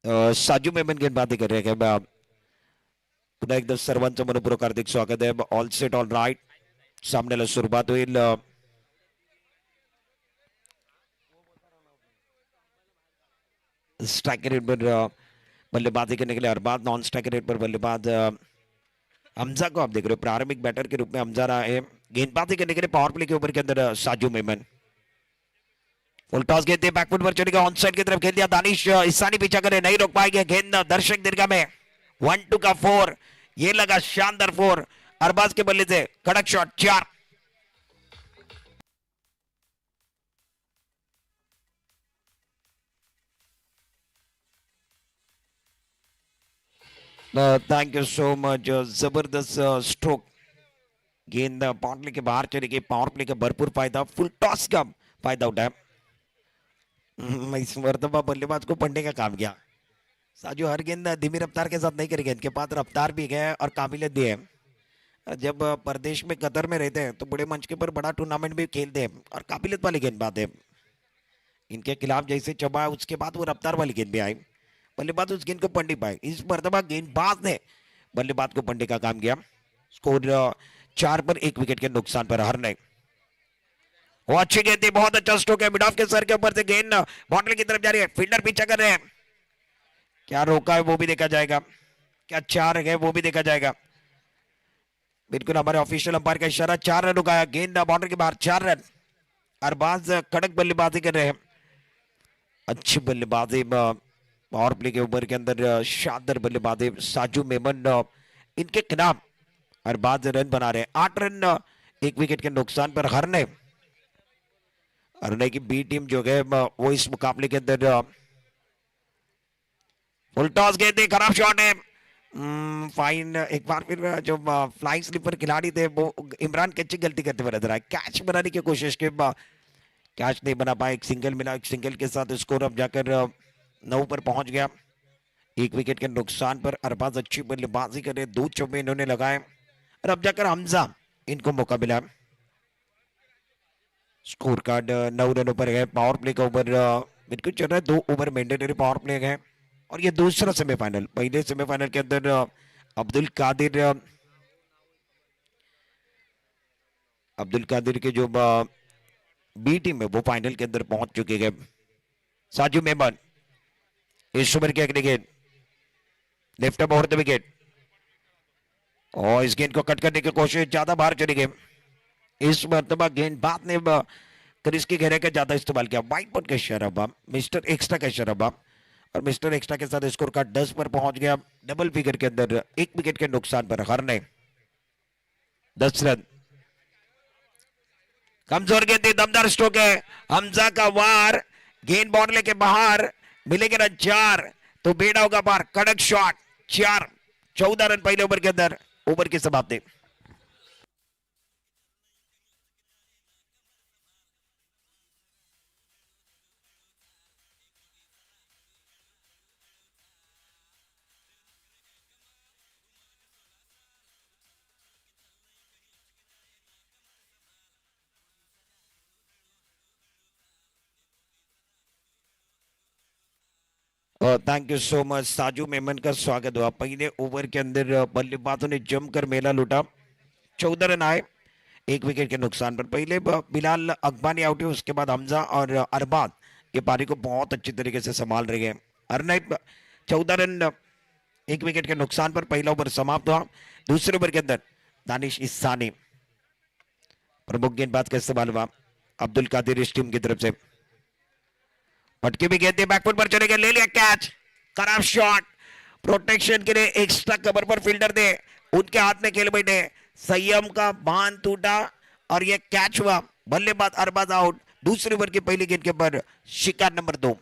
साजू मेमन गेंदबाजी कर रहे हैं। पुन्हा एकदा सर्वांचं मनपूर्वक हार्दिक स्वागत आहे. All set all right. सामन्याला सुरुवात होईल. स्ट्राइकर रेट पर बल्लेबाजी करने के लिए अरबाज, नॉन स्ट्राइकर रेट पर बल्लेबाज हमजा को आप देख रहे हो. प्रारंभिक बैटर के रूप में हमजा रहा है. गेंदबाजी करने के लिए पावर प्ले के ऊपर के अंदर साजू मेमन. फुल टॉस गेंद बैकफुट पर चलेगा. ऑन साइड की तरफ खेल दिया. दानिश ईसानी पीछा करे, नहीं रोक पाएंगे. गेंद दर्शक दीर्घा में 1-2 का 4. ये लगा शानदार 4. अरबाज के बल्ले से कड़क shot 4. Thank you so much. जबरदस्त स्ट्रोक. गेंद पावर प्ले के बाहर चली गई. पावर प्ले का भरपूर फायदा, फुल टॉस का फायदा उठाया. इस मर्तबा बल्लेबाज को पढ़ने का काम किया. साजू हर गेंद धीमी रफ्तार के साथ नहीं करेंगे. इनके पास रफ्तार भी है और काबिलियत भी है. जब प्रदेश में कतर में रहते हैं तो बड़े मंच के पर बड़ा टूर्नामेंट भी खेलते हैं और काबिलियत वाली गेंदबाज है. इनके खिलाफ जैसे चबा उसके बाद वो रफ्तार वाली गेंद भी आई. बल्लेबाज उस गेंद को पढ़ नहीं पाए. इस मर्तबा गेंदबाज ने बल्लेबाज को पढ़ने का काम किया. स्कोर 4 पर 1 विकेट के नुकसान पर हारने. वो अच्छी गेंद थी, बहुत अच्छा स्ट्रोक है. मिड ऑफ के सर के ऊपर से गेंद बाउंड्री की तरफ जा रही है. फील्डर पीछा कर रहे हैं. क्या रोका है वो भी देखा जाएगा. क्या 4 है वो भी देखा जाएगा. बिल्कुल हमारे ऑफिशियल अंपायर का इशारा. 4 रन रुकाया. गेंद बाउंड्री के बाहर 4 रन. अरबाज कड़क बल्लेबाजी कर रहे हैं. अच्छी बल्लेबाजी. पावर प्ले के ऊपर के अंदर शानदार बल्लेबाजी. साजू मेमन इनके खिलाफ अरबाज रन बना रहे हैं. 8 रन 1 विकेट के नुकसान पर हारने. हारने की बी टीम जो है वो इस मुकाबले के अंदर फुल टॉस गेंद थी, खराब शॉट है. फाइन. एक बार फिर जो फ्लाइंग स्लीपर खिलाड़ी थे वो इमरान कच्ची गलती करते हुए नजर आए. कैच बनाने की कोशिश की, कैच नहीं बना पाए. एक सिंगल मिला. एक सिंगल के साथ स्कोर अब जाकर 9 पर पहुंच गया. 1 विकेट के नुकसान पर अरबाज अच्छी बल्लेबाजी करे. 2 चौके इन्होंने लगाए और अब जाकर हमजा इनको मौका मिला. स्कोर कार्ड 9 रनों पर है. पावर प्ले का ओवर बिल्कुल चल रहा है. 2 ओवर मैंडेटरी पावर प्ले है और ये दूसरा सेमीफाइनल. पहले सेमीफाइनल के अंदर अब्दुल कादिर के जो बी टीम है वो फाइनल के अंदर पहुंच चुके हैं. साजू मेमन इस ओवर की अगली गेंद लेफ्ट ओवर द विकेट और इस गेंद को कट करने की कोशिश. ज्यादा बाहर चली गई. इस मरतबा गेंदबाज ने क्रीज के घेरे का ज्यादा इस्तेमाल किया. वाइट बॉल का इशारा, मिस्टर एक्स्ट्रा का इशारा और मिस्टर एक्स्ट्रा के साथ स्कोर कार्ड 10 पर पहुंच गया. डबल फिगर के अंदर 1 विकेट के नुकसान पर हारने. 10 रन. कमजोर गेंद थी, दमदार स्ट्रोक है. हमजा का वार. गेंद बाउंड्री के बाहर. मिलेंगे रन 4 तो बेड़ा होगा पार. कड़क शॉट 4. 14 रन पहले ओवर के अंदर. ओवर की समाप्ति. Thank you so much. Saju Memon का स्वागत हुआ. पहले ओवर के अंदर बल्लेबाजों ने जमकर मेला लूटा. 14 रन आए 1 विकेट के नुकसान पर. पहले बिलाल अकबानी आउट हुए, उसके बाद हमजा और अरबाज ये पारी को बहुत अच्छी तरीके से संभाल रहे हैं. हर 14 रन 1 विकेट के नुकसान पर पहला ओवर समाप्त हुआ. दूसरे ओवर के अंदर दानिश इसानी प्रमुख गेंदबाज का इस्तेमाल हुआ. अब्दुल कादिर इस टीम की तरफ से. पटके भी गेंद बैकफुट पर चले गए. ले लिया कैच. खराब शॉट. प्रोटेक्शन के लिए एक्स्ट्रा कवर पर फील्डर थे, उनके हाथ में खेल बैठे. संयम का बांध टूटा और यह कैच हुआ. बल्लेबाज अरबाज आउट. दूसरे ओवर की पहली गेंद के ऊपर शिकार number 2.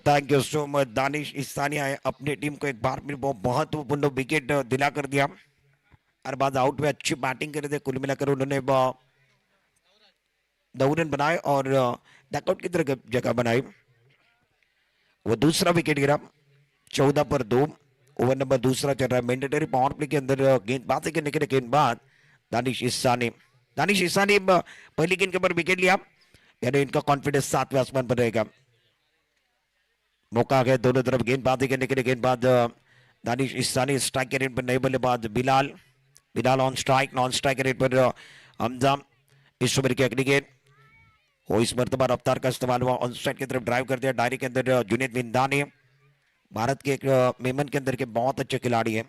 Thank you so much. Danish Isania अपनी टीम को एक बार फिर बहुत महत्वपूर्ण विकेट दिला कर दिया. अरबाज आउट में अच्छी बैटिंग कर रहे थे. कुल मिलाकर उन्होंने 9 रन बनाए और डकआउट की तरह जगह बनाई। वो दूसरा विकेट गिरा। 14 पर 2। ओवर नंबर दूसरा चल रहा है। मैंडेटरी पावर प्ले के अंदर गेंदबाजी करने के लिए गेंदबाज दानिश ईसानी। दानिश ईसानी पहली गेंद के ऊपर विकेट लिया, यानी इनका कॉन्फिडेंस 7वें आसमान पर रहेगा। मौका है दोनों तरफ गेंदबाजी करने के लिए। गेंदबाज दानिश ईसानी, स्ट्राइक के रेट पर नए बल्लेबाज Bilal. Bilal on strike, non strike के रेट पर हमजा। इस ओवर की अगली गेंद वो इस मरतबा रफ्तार का इस्तेमाल हुआ, ऑन स्ट्राइक की तरफ ड्राइव कर दिया। डायरी के अंदर जुनेद विंदानी, भारत के एक मेमन के अंदर के बहुत अच्छे खिलाड़ी हैं।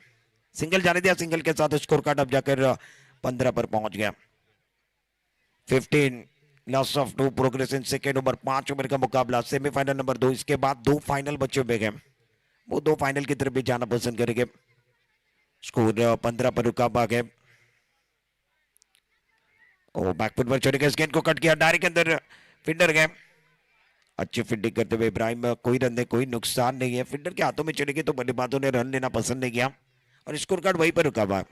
सिंगल जाने दिया, सिंगल के साथ स्कोर कार्ड अब जाकर 15 पर पहुंच गया। 15 loss of 2 progress in second over. 5 over का मुकाबला, सेमीफाइनल नंबर 2। इसके बाद 2 फाइनल बचे हुए हैं, वो 2 फाइनल की तरफ भी जाना पसंद करेंगे। स्कोर 15 पर रुका हुआ है। ओ बैकफुट पर चढ़ के इस गेंद को कट किया, डायरी के अंदर फील्डर गए। अच्छी फील्डिंग करते हुए इब्राहिम, कोई रन नहीं, कोई नुकसान नहीं है। फील्डर के हाथों में चले गए तो बल्लेबाजों ने रन लेना पसंद नहीं किया और स्कोर कार्ड वहीं पर रुका हुआ है।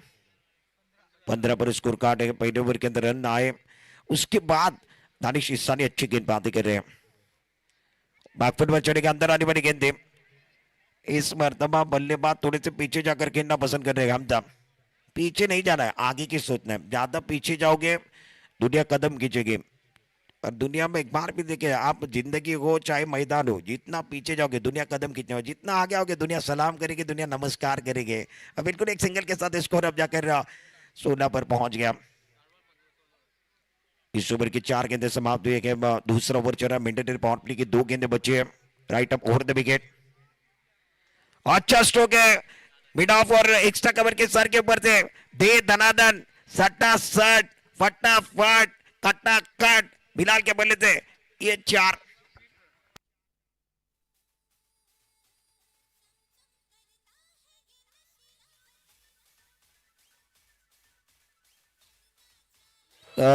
15 पर स्कोर कार्ड है। पहले ओवर के अंदर रन आए, उसके बाद दानिश ईसानी अच्छी गेंदबाजी कर रहे हैं। बैकफुट पर चढ़ेगा, अंदर आने वाली गेंद। इस मरतबा बल्लेबाज थोड़े से पीछे जाकर खेलना पसंद कर रहे हैं। हमजा पीछे नहीं जाना है, आगे की सोचना है। ज्यादा पीछे जाओगे दुनिया कदम खींचेगी। और दुनिया में एक बार भी देखिए, आप जिंदगी हो चाहे मैदान हो, जितना पीछे जाओगे दुनिया कदम खींचने हो, जितना आगे आओगे दुनिया सलाम करेगी, दुनिया नमस्कार करेगी। अब बिल्कुल एक सिंगल के साथ स्कोर अब जाकर 16 पर पहुंच गया। इस ओवर की 4 गेंदें समाप्त हुई है। दूसरा ओवर चल रहा है। मैंडेटरी पावर प्ले की 2 गेंदें बची है। Right up over the wicket. अच्छा स्ट्रोक है, मिड ऑफ और एक्स्ट्रा कवर के सर के ऊपर से दे धनाधन, सट्टा सट, फटाफट, कट्टा कट, बिलाल के बल्ले थे ये 4।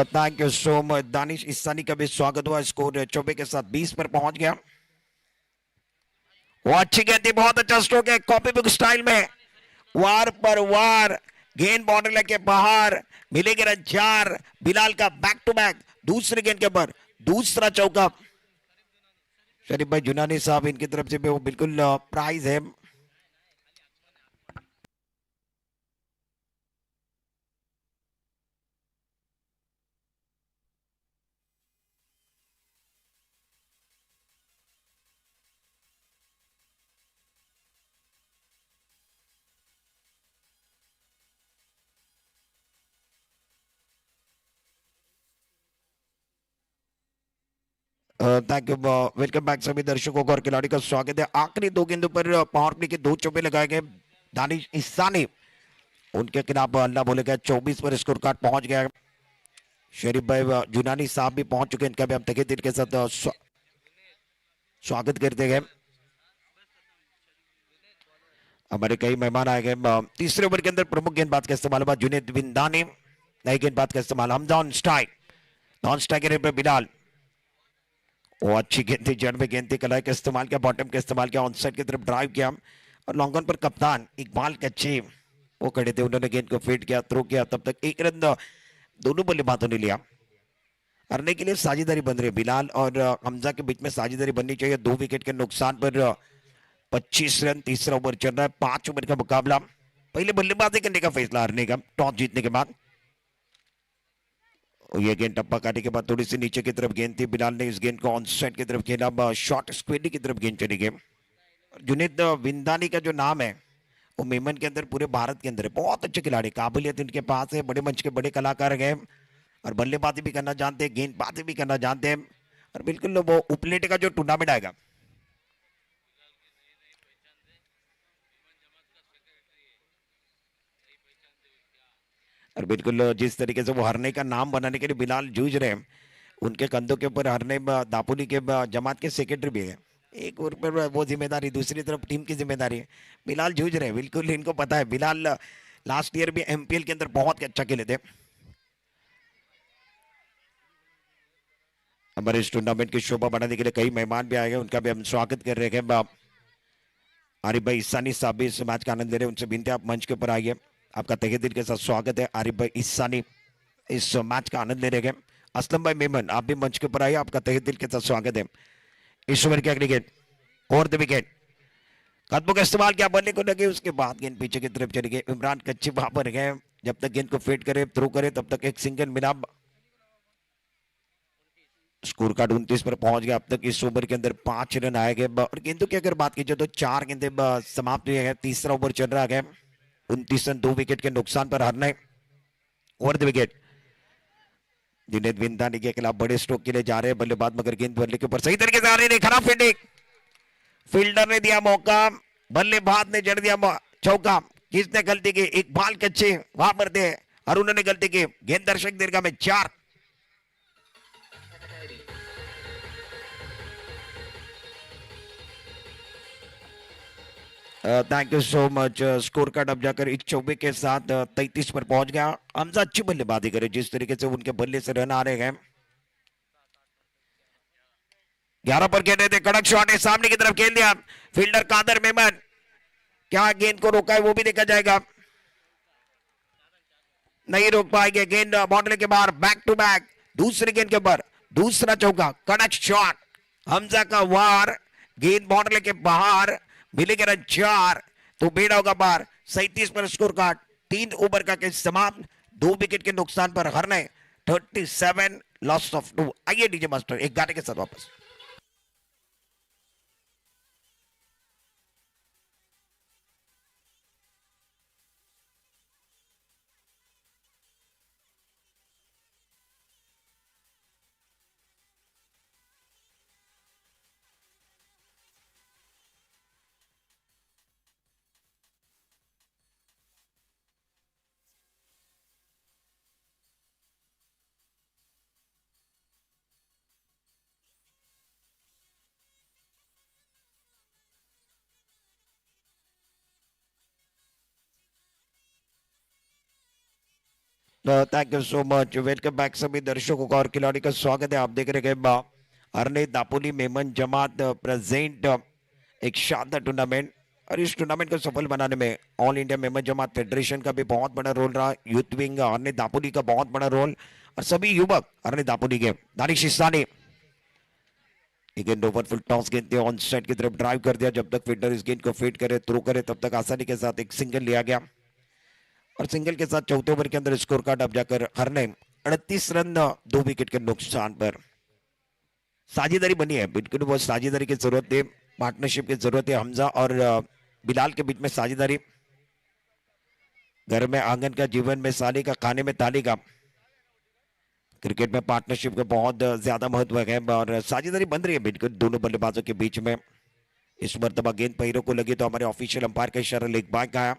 Thank you so much. Danish Isani का भी स्वागत हुआ। स्कोर 24 के साथ 20 पर पहुंच गया। वो अच्छी गेंद थी, बहुत अच्छा स्ट्रोक है, कॉपी बुक स्टाइल में वार पर वार, गेंद बॉर्डर लेके बाहर, मिलेगी रन 4। बिलाल का बैक टू बैक दूसरी गेंद के ऊपर दूसरा चौका। शरीफ भाई जुनानी साहब, इनकी तरफ से भी वो बिल्कुल प्राइज है। थैंक यू, वेलकम बैक सभी दर्शकों को और खिलाड़ी का स्वागत है। आखिरी 2 गेंदों पर पावर प्ले के 2 चौके लगाए गए। दानिश ईसानी, उनके खिलाफ अल्लाह बोलेगा 24 पर स्कोर कार्ड पहुंच गया। शरीफ भाई जुनानी साहब भी पहुंच चुके हैं, इनका भी हम तहे दिल के साथ स्वागत करते हैं। हमारे कई मेहमान आए गए। तीसरे ओवर के अंदर प्रमुख गेंदबाज का इस्तेमाल हुआ, जुनेद विंदानी। नई गेंदबाज का इस्तेमाल, Hamza on strike, non strike के रेट पर बिलाल। वो अच्छी गेंद थी, जड़ में गेंद थी, कलाई का इस्तेमाल किया, बॉटम का इस्तेमाल किया, ऑन साइड की तरफ ड्राइव किया और लॉन्ग ऑन पर कप्तान इकबाल कच्ची वो खड़े थे, उन्होंने गेंद को फीड किया, थ्रो किया। तब तक 1 रन दोनों बल्लेबाजों ने लिया। हारने के लिए साझेदारी बन रही है। बिलाल और हमजा के बीच में साझेदारी बननी चाहिए। 2 विकेट के नुकसान पर 25 रन। तीसरा ओवर चल रहा है, 5 ओवर का मुकाबला। पहले बल्लेबाजी करने का फैसला हारने का, टॉस जीतने के बाद। ये गेंद टप्पा काटे के बाद थोड़ी सी नीचे की तरफ गेंद थी। बिलाल ने इस गेंद को ऑन साइड की तरफ खेला, शॉर्ट स्क्वेडी की तरफ गेंद चली गई। जुनेद विंदानी का जो नाम है वो मेमन के अंदर, पूरे भारत के अंदर है। बहुत अच्छे खिलाड़ी, काबिलियत इनके पास है, बड़े मंच के बड़े कलाकार गए और बल्लेबाजी भी करना जानते हैं, गेंदबाजी भी करना जानते हैं। और बिल्कुल वो उपलेटे का जो टूर्नामेंट आएगा, और बिल्कुल जिस तरीके से वो हरने का नाम बनाने के लिए बिलाल जूझ रहे हैं, उनके कंधों के ऊपर हरने दापोली के जमात के सेक्रेटरी भी है। एक ओर पर वो जिम्मेदारी, दूसरी तरफ टीम की जिम्मेदारी है। बिलाल जूझ रहे हैं, बिल्कुल इनको पता है। बिलाल लास्ट ईयर भी एमपीएल के अंदर बहुत अच्छा खेले थे। हमारे इस टूर्नामेंट की शोभा बढ़ाने के लिए कई मेहमान भी आए हैं, उनका भी हम स्वागत कर रहे हैं। आरिफ भाई ईसानी साहब भी इस मैच का आनंद ले रहे हैं, उनसे विनती आप मंच के ऊपर आइए। आपका तहे दिल के साथ स्वागत है। आरिफ भाई ईसानी इस मैच का आनंद ले रहे हैं। असलम भाई मेमन, आप भी मंच के ऊपर आइए, आपका तहे दिल के साथ स्वागत है। इस ओवर की अगली गेंद और द विकेट, कदमों का इस्तेमाल किया, बनने को लगे, उसके बाद गेंद पीछे की तरफ चली गई। इमरान कच्ची वहां पर गए, जब तक गेंद को फीड करे थ्रो करे तब तक एक सिंगल मिला। स्कोर कार्ड 29 पर पहुंच गया। अब तक इस ओवर के अंदर 5 रन आए गए और गेंदों की अगर बात की जाए तो 4 गेंदे समाप्त हुए हैं। तीसरा ओवर चल रहा है, 29 रन 2 विकेट के नुकसान पर हारना है। ओवर द विकेट, जुनैद बिंदानी के खिलाफ बड़े स्ट्रोक के लिए जा रहे हैं बल्लेबाज, मगर गेंद बल्ले के ऊपर सही तरीके से आ रही नहीं, खराब फील्डिंग, फील्डर ने दिया मौका, बल्लेबाज ने जड़ दिया चौका। किसने गलती की? इकबाल कच्चे वहां पर थे और उन्होंने गलती की। गेंद दर्शक दीर्घा में 4। Thank you so much. Score card अब जाकर इस 24 के साथ 33 पर पहुंच गया। हमजा अच्छी बल्लेबाजी करे, जिस तरीके से उनके बल्ले से रन आ रहे हैं। 11 पर खेल रहे थे, कड़क शॉट है, सामने की तरफ खेल दिया। फील्डर कादर मेमन, क्या गेंद को रोका है वो भी देखा जाएगा। नहीं रोक पाएंगे, गेंद बाउंड्री के बाहर, बैक टू बैक, दूसरी गेंद के ऊपर दूसरा चौका, कड़क शॉट, हमजा का वार, गेंद बाउंड्री के बाहर, मिलेगा रन 4 तो बेड़ा होगा पार। 37 पर स्कोर कार्ड, 3 ओवर का खेल समाप्त, 2 विकेट के नुकसान पर हारने, 37 लॉस ऑफ 2। आइए डीजे मास्टर एक गाने के साथ वापस। Thank you so much, welcome back सभी दर्शकों का और खिलाड़ी का स्वागत है। आप देख रहे हैं अरने दापोली मेमन जमात प्रेजेंट एक शानदार टूर्नामेंट, और इस टूर्नामेंट को सफल बनाने में ऑल इंडिया मेमन जमात फेडरेशन का भी बहुत बड़ा रोल रहा। यूथ विंग अरने दापोली का बहुत बड़ा रोल, और सभी युवक अरने दापोली के। दानिश इस्लानी गेंद ओवर फुल टॉस, गेंद ऑन साइड की तरफ ड्राइव कर दिया। जब तक फील्डर इस गेंद को फीड करे थ्रो करे तब तक आसानी के साथ एक सिंगल लिया गया, और सिंगल के साथ चौथे ओवर के अंदर स्कोर कार्ड अब जाकर हरने 38 रन 2 विकेट के नुकसान पर। साझेदारी बनी है, बिल्कुल वो साझेदारी की जरूरत है, पार्टनरशिप की जरूरत है। हमजा और बिलाल के बीच में साझेदारी, घर में आंगन का, जीवन में साली का, खाने में ताली का। क्रिकेट में पार्टनरशिप का बहुत ज्यादा महत्व है और साझेदारी बन रही है बिल्कुल दोनों बल्लेबाजों के बीच में। इस मरतबा गेंद पैरों को लगी तो हमारे ऑफिशियल अंपायर का इशारा लेग बाय का आया।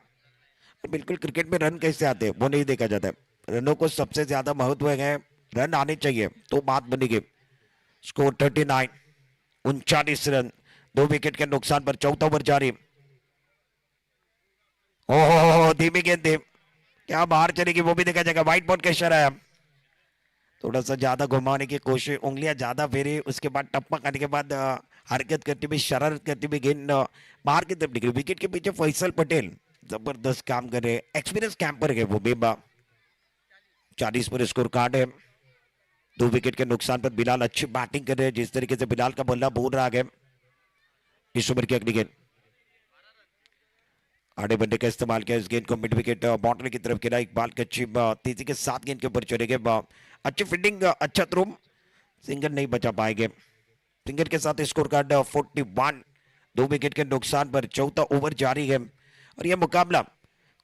बिल्कुल क्रिकेट में रन कैसे आते हैं वो नहीं देखा जाता है, रनों को सबसे ज्यादा महत्व है, रन आने चाहिए तो बात बनेगी। स्कोर 39, 39 रन 2 विकेट के नुकसान पर, चौथा ओवर जारी। ओहो धीमी गेंद थी, क्या बाहर चलेगी वो भी देखा जाएगा। व्हाइट बॉल का इशारा है, थोड़ा सा ज्यादा घुमाने की कोशिश, उंगलियां ज्यादा फेरी, उसके बाद टप्पा करने के बाद हरकत करती हुई, शरारत करती हुई गेंद बाहर की तरफ निकली। विकेट के पीछे फैसल पटेल जबरदस्त काम कर रहे, एक्सपीरियंस कैंपर है वो बेबा। 40 पर स्कोर कार्ड है, 2 विकेट के नुकसान पर। बिलाल अच्छी बैटिंग कर रहे हैं, जिस तरीके से बिलाल का बल्ला बोल रहा है। इस ओवर की अगली गेंद, आड़े बंदे का इस्तेमाल किया, इस गेंद को मिड विकेट बाउंड्री की तरफ खेला। इकबाल की अच्छी तेजी के साथ गेंद के ऊपर चले गए, अच्छी फील्डिंग, अच्छा थ्रो, सिंगल नहीं बचा पाएंगे। सिंगल के साथ स्कोर कार्ड 41, 2 विकेट के नुकसान पर। चौथा ओवर जारी है और यह मुकाबला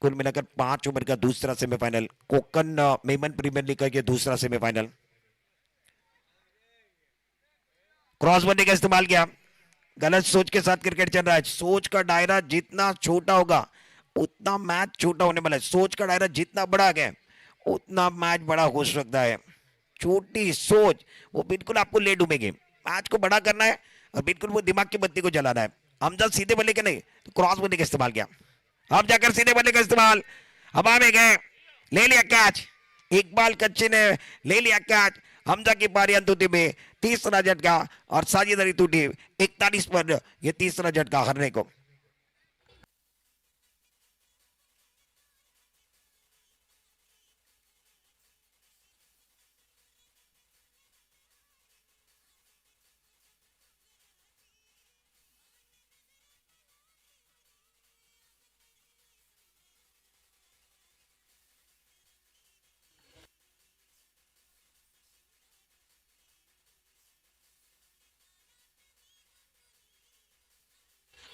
कुल मिलाकर 5 ओवर का दूसरा semifinal, Konkan Memon premier league का यह दूसरा सेमीफाइनल। क्रॉस बंदे का इस्तेमाल किया, गलत सोच के साथ क्रिकेट चल रहा है। सोच का दायरा जितना छोटा होगा उतना मैच छोटा होने वाला है, सोच का दायरा जितना बड़ा है उतना मैच बड़ा हो सकता है। छोटी सोच वो बिल्कुल आपको ले डूबेगी। मैच को बड़ा करना है और बिल्कुल वो दिमाग की बत्ती को जलाना है। हमजा सीधे बल्ले के नहीं तो क्रॉस बल्ले का इस्तेमाल किया, अब जाकर सीधे बल्ले का इस्तेमाल, हवा में गए, ले लिया कैच। इकबाल कच्ची ने ले लिया कैच। हमजा की पारी अंतुति में तीसरा झटका और साझेदारी टूटी। 41 पर यह तीसरा झटका हारने को।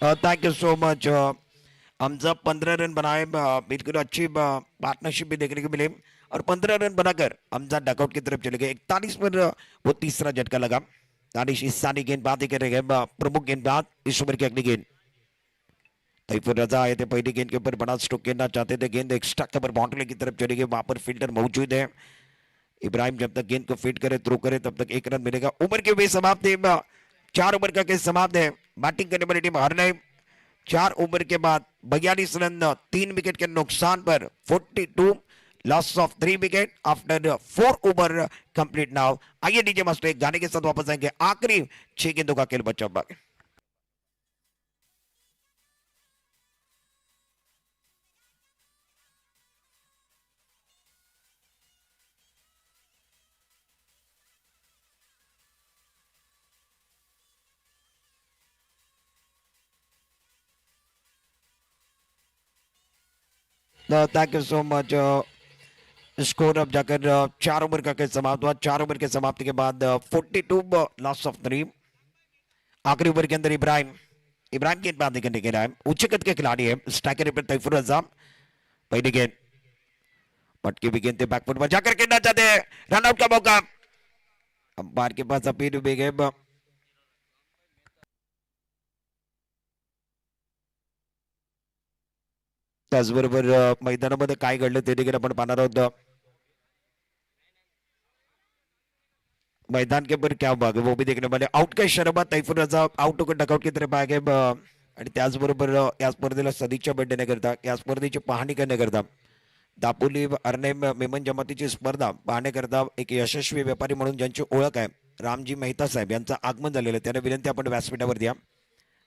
Thank you so much. Hamza 15 run बनाए, बिल्कुल अच्छी पार्टनरशिप भी देखने को मिले और 15 रन बनाकर हमजा डकआउट की तरफ चले गए। 41 पर वो तीसरा झटका लगा। दानिश इसानी गेंदबाजी करेंगे, प्रमुख गेंदबाज इस ओवर की अगली गेंद। तैफुर रजा आए थे पहली गेंद के ऊपर, बड़ा स्ट्रोक खेलना चाहते थे, गेंद एक्स्ट्रा कवर बाउंड्री की तरफ चली गई, वहां पर फील्डर मौजूद है। इब्राहिम जब तक गेंद को फीड करे, थ्रो करे, तब तक 1 रन मिलेगा। ओवर के वे समाप्त है, 4 ओवर का केस समाप्त है। बैटिंग करने वाली टीम हरने 4 ओवर के बाद 42 रन, 3 विकेट के नुकसान पर 42, loss of 3 wicket after 4 over complete now. आइए डीजे मास्टर एक गाने के साथ वापस आएंगे, आखिरी 6 गेंदों का खेल बचा बाकी। Thank you so much. Score अब जाकर 4 ओवर का खेल समाप्त हुआ। 4 ओवर के समाप्ति के बाद 42, लॉस ऑफ 3। आखिरी ओवर के अंदर इब्राहिम इब्राहिम गेंदबाजी करने के लिए उच्च कद के खिलाड़ी है, स्ट्राइकर पर तैफुर रजा। पहली गेंद पटकी भी गेंद बैकफुट पर जाकर खेलना चाहते हैं, रनआउट का मौका। अंपायर के पास अपील भी गए। त्याचबरोबर मैदानामध्ये काय घडलं ते देखील आपण पाहणार आहोत। मैदान के ऊपर क्या भाग है वो भी देखने वाले। आउट का इशारा बाद तैफुर रजा आउट होकर डकआउट की तरफ आगे, आणि त्याचबरोबर या स्पर्धेला सदिच्छा भेट देण्याकरता, या स्पर्धेची पाहणी करण्याकरता, दापोली अर्नेम मेमन जमातीची स्पर्धा पाहण्याकरता एक यशस्वी व्यापारी म्हणून ज्यांची ओळख आहे रामजी मेहता साहेब यांचं आगमन झालेलं आहे। त्यांना विनंती आपण व्यासपीठावरती या।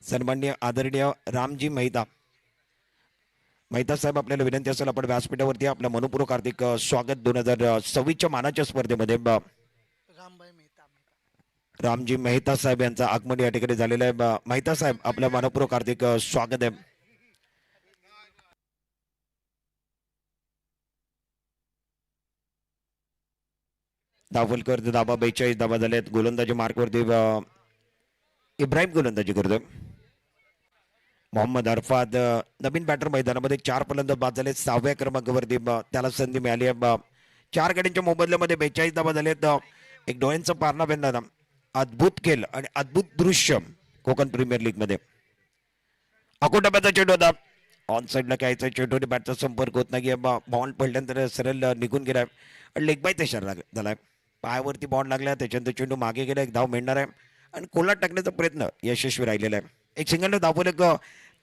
सन्माननीय आदरणीय रामजी मेहता मेहता साहेब, आपल्याला विनंती असेल आपण व्यासपीठावरती आपलं मनपूर्वक हार्दिक स्वागत 2026च्या मानाच्या स्पर्धेमध्ये। रामजी मेहता साहेब यांचं आगमन या ठिकाणी झालेलं आहे। मेहता साहेब, आपल्या मनपूर्वक हार्दिक स्वागत आहे। दावलकर धाबा 42 धाबा झालेत। गोलंदाजी मार्कवरती इब्राहिम गोलंदाजी करतोय। मोहम्मद अरफात नवीन बॅटर मैदानामध्ये 4 फलंदाज बाद झाले। 6व्या क्रमांकावरती त्याला संधी मिळाली आहे। 4 गड्यांच्या मोबदल्यामध्ये 42 धाबा झालेत। एक डोळ्यांचं पारणा बेंदा, अद्भुत खेळ आणि अद्भुत दृश्य कोकण प्रीमियर लीग मध्ये। अकोटाब्याचा चेंडू होता, ऑन साइडला घ्यायचा चेंडू, बॅटचा संपर्क होत नाही, बॉल पडल्यानंतर सरळ निघून गेलाय, लेग बायचा इशारा झालाय। पायावरती बॉल लागला, त्याच्यानंतर चेंडू मागे गेला, एक धाव मिळणार आहे आणि कोलाट टाकण्याचा प्रयत्न यशस्वी राहिलेला आहे। एक सिंगल धावले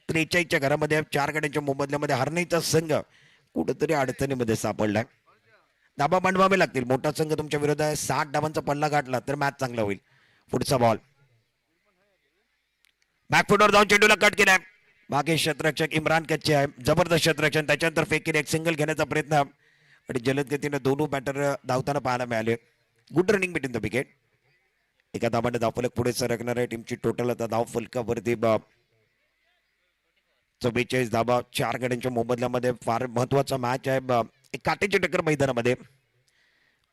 43च्या घरामध्ये 4 गड्यांच्या मोबदल्यामध्ये हरण्याचा संघ कुठेतरी अडचणीमध्ये सापडलाय। धाबा बांधवावे लागतील, मोठा संघ तुमच्या विरोधात आहे। 60 धावांचा पल्ला गाठला तर मॅच चांगला होईल। पुढचा बॉल बॅकफुटवर जाऊन चेंडूला कट केलाय, मागे क्षेत्ररक्षक इम्रान कच्चे आहे, जबरदस्त क्षेत्ररक्षण, त्याच्यानंतर फेक केले, एक सिंगल घेण्याचा प्रयत्न आणि जलद गतीने दोन्ही बॅटर धावताना पाहायला मिळाले। Good running between the wicket. एका धावाने धावफलक पुढे सरकणार आहे टीमची टोटल आता धाव फलकावरती 44 धावा। 4 गड्यांच्या मोबदल्यामध्ये फार महत्वाचा मॅच आहे, एक काटेची टक्कर मैदानामध्ये।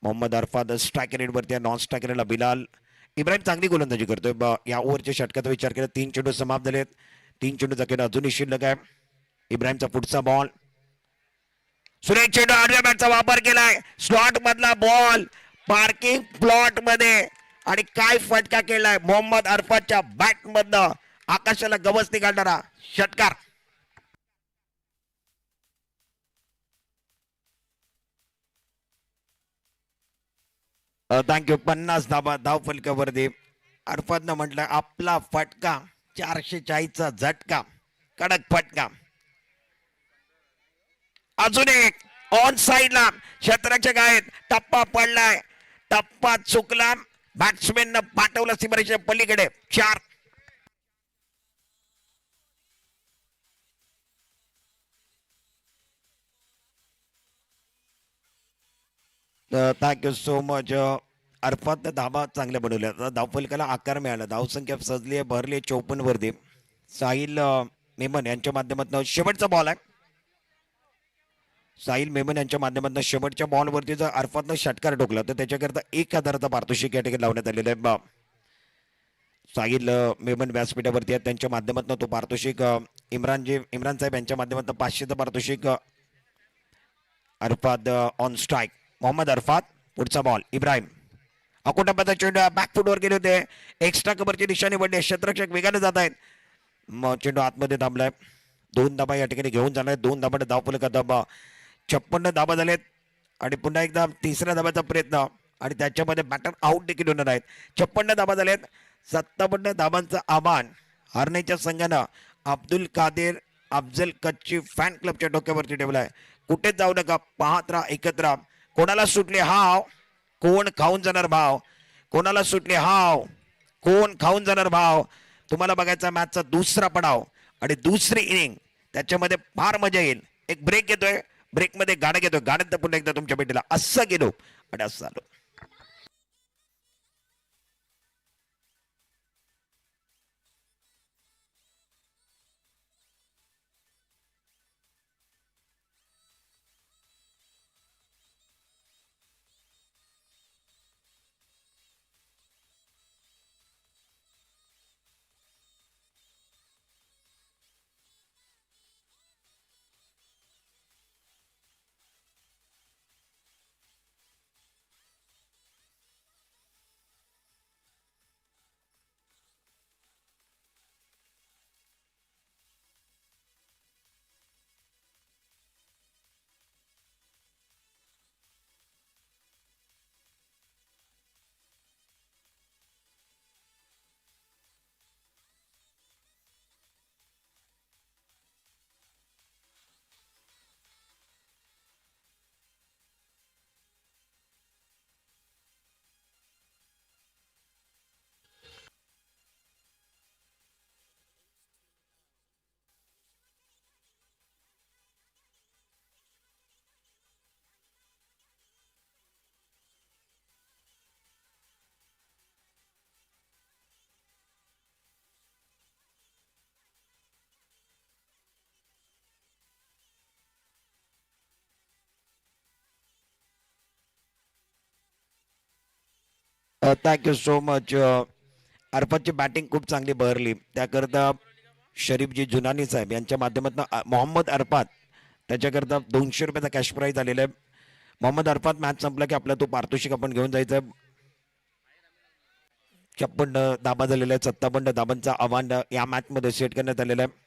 मोहम्मद अरफात स्ट्रायकर रेडवरती, नॉन स्ट्रायकरला बिलाल। इब्राहिम चांगली गोलंदाजी करतोय। या ओव्हरच्या षटकाचा विचार केला 3 चेंडू समाप्त झालेत, 3 चेंडूचा खेळ अजूनही शिल्लक आहे। इब्राहिमचा पुढचा बॉल, सुरेख चेंडू, आडव्या बॅटचा वापर केलाय, स्लॉट मधला बॉल पार्किंग प्लॉट मध्ये, आणि काय फटका केलाय मोहम्मद अरफातच्या बॅट मधनं, आकाशाला गवस निघालणारा षटकार। थँक्यू। 50 धाबा धाव फलकावरती। अरफातनं म्हटलं आपला फटका, 440चा झटका, कडक फटका। अजून एक ऑन साइडला क्षेत्ररक्षक आहेत, टप्पा पडलाय, टप्पा चुकला, बॅट्समॅन न पाठवलं सीमारेषेच्या पलीकडे। 4 थँक्यू सो मच। अरफात धाबा चांगल्या बनवल्या, धावफलकाला आकार मिळाला, धावसंख्या सजली आहे, भरली 54 वरती। साहिल मेमन यांच्या माध्यमातून शेवटचा बॉल आहे। साहिल मेमन यांच्या माध्यमातून शेवटच्या बॉलवरती जर अरफातनं षटकार ठोकला तर त्याच्याकरता 1000चा पारितोषिक या ठिकाणी लावण्यात आलेलं आहे। साहिल मेमन व्यासपीठावरती आहेत, त्यांच्या माध्यमातून तो पारितोषिक इम्रान साहेब यांच्या माध्यमातून 500चं पारितोषिक अरफात ऑन स्ट्राईक. मोहम्मद अरफात पुढचा बॉल इब्राहिम अकोटापाचा चेंडू बॅकफुटवर गेले होते, एक्स्ट्रा कव्हरची निशाणी पडली, क्षेत्ररक्षक वेगाने जात आहेत. मग चेंडू आतमध्ये थांबलाय. 2 धाबा या ठिकाणी घेऊन जाणार 2 धाबाने धावफलक धाबा 56 धाबा झालेत आणि पुन्हा एकदा तिसऱ्या धाब्याचा प्रयत्न आणि त्याच्यामध्ये बॅटर आउट देखील होणार आहेत. 56 धाबा झालेत. 57 धाबांचं आव्हान हरण्याच्या संघानं अब्दुल कादेर अफजल कच्ची फॅन क्लबच्या डोक्यावरती ठेवलाय. कुठेच जाऊ नका, पाहत राहा, एकत्र राहा. कोणाला सुटले हाव, कोण खाऊन जाणार भाव, कोणाला सुटले हाव, कोण खाऊन जाणार भाव. तुम्हाला बघायचा मॅचचा दुसरा पडाव आणि दुसरी इनिंग, त्याच्यामध्ये फार मजा येईल. एक ब्रेक येतोय, ब्रेकमध्ये गाणं घेतोय, गाण्यात पुन्हा एकदा तुमच्या भेटीला असं गेलो आणि असं आलो. Thank you so much. अरफातची बॅटिंग खूप चांगली बहरली, त्याकरता शरीफजी जुनानी साहेब यांच्या माध्यमातून मोहम्मद अरफात त्याच्याकरता 200 रुपयाचा कॅश प्राईज आलेला आहे. मोहम्मद अरफात मॅच संपला की आपला तो पारितोषिक आपण घेऊन जायचं. 56 धाबा झालेला आहे. 57 धाबांचा आव्हान या मॅच मध्ये सेट करण्यात आलेला आहे.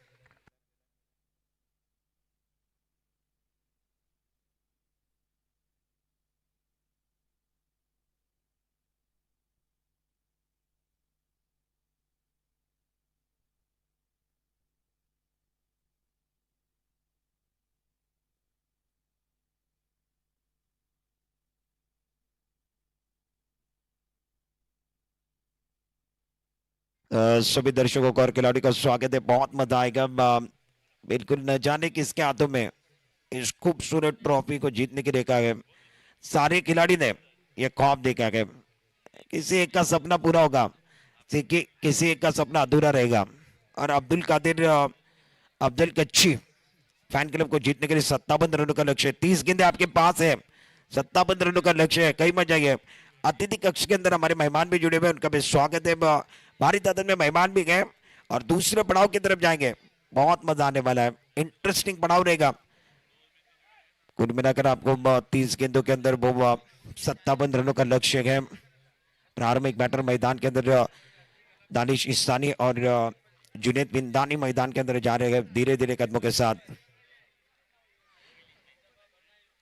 सभी दर्शकों को और खिलाड़ी का स्वागत है. बहुत मजा आएगा. बिल्कुल न जाने किसके हाथों में इस खूबसूरत ट्रॉफी को जीतने की देखा है. सारे खिलाड़ी ने यह ख्वाब देखा है. किसी एक का सपना पूरा होगा, किसी एक का सपना अधूरा रहेगा. और अब्दुल कादिर अफजल कच्ची फैन क्लब को जीतने के लिए 57 रनों का लक्ष्य है. 30 गेंदे आपके पास है, 57 रनों का लक्ष्य है. कई मजा है. अतिथि कक्ष के अंदर हमारे मेहमान भी जुड़े हुए हैं, उनका भी स्वागत है. भारी तादाद में मेहमान भी गए और दूसरे पड़ाव की तरफ जाएंगे. बहुत मजा आने वाला है, इंटरेस्टिंग पड़ाव रहेगा. कुल मिलाकर आपको 30 गेंदों के अंदर वो 57 रनों का लक्ष्य है. प्रारंभिक बैटर मैदान के अंदर दानिश इस्तानी और जुनेद बिंदानी मैदान के अंदर जा रहे हैं धीरे धीरे कदमों के साथ.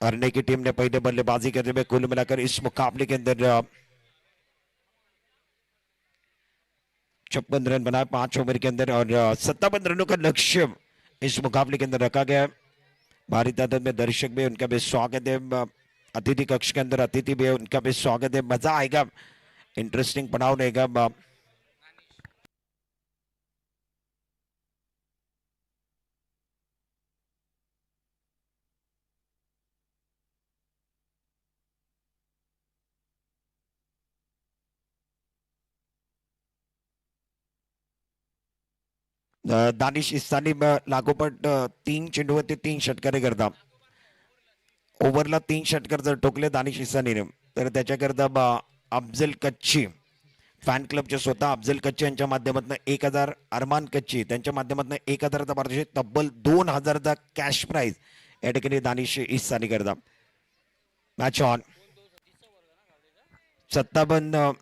हरने की टीम ने पहले बल्लेबाजी करते हुए कुल मिलाकर इस मुकाबले के अंदर 56 रन बनाए 5 ओवर के अंदर और 57 रनों का लक्ष्य इस मुकाबले के अंदर रखा गया है. भारी तादाद में दर्शक भी, उनका भी स्वागत है. अतिथि कक्ष के अंदर अतिथि भी है, उनका भी स्वागत है. मजा आएगा, इंटरेस्टिंग पड़ाव रहेगा. दानिश इस्तानी लागोपाठ 3 चेंडूवरती 3 षटकारे करता. ओव्हरला 3 षटकार जर टोकले दानिश इस्तानीने तर त्याच्याकरता अफजल कच्ची फॅन क्लबचे स्वतः अफजल कच्चे यांच्या माध्यमातून 1000, अरमान कच्ची त्यांच्या माध्यमातून 1000चा पारितोषिक, तब्बल 2000चा कॅश प्राइज या ठिकाणी दानिश इसानी करता. Match on. 57.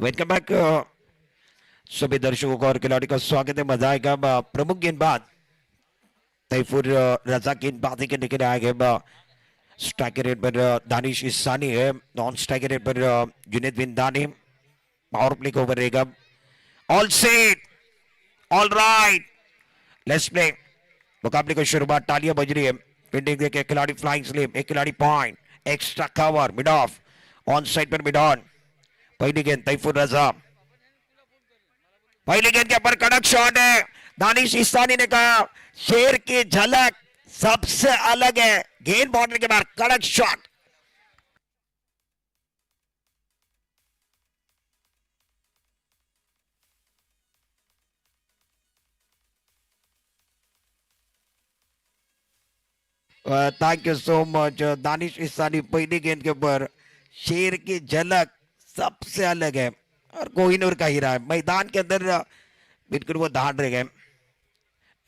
वेलकम बैक सभी दर्शकों का और खिलाड़ी का स्वागत है. मजा आएगा. प्रमुख गेंदबाज तैफूर रजा गेंदबाजी के निकले आएंगे. स्ट्राइकर रेट पर दानिश इसानी है. नॉन स्ट्राइकर रेट पर जुनेद बिन दानी. पावर प्ले के ओवर रहेगा. All set, all right, let's play. मुकाबले की शुरुआत तालियां बज रही है. फील्डिंग देखे खिलाड़ी फ्लाइंग स्लिप, एक खिलाड़ी point, extra cover, mid of, on side पर मिड ऑन. पहली गेंद तैफूर रजा. पहली गेंद के ऊपर कड़क शॉट है. दानिश इसानी ने कहा शेर की झलक सबसे अलग है. गेंद बाउंड्री के बाहर, कड़क shot. Thank you so much. Danish Isani पहली गेंद के ऊपर शेर की झलक सबसे अलग है और कोहिनूर का हीरा है. मैदान के अंदर बिल्कुल वो दहाड़ रह गए.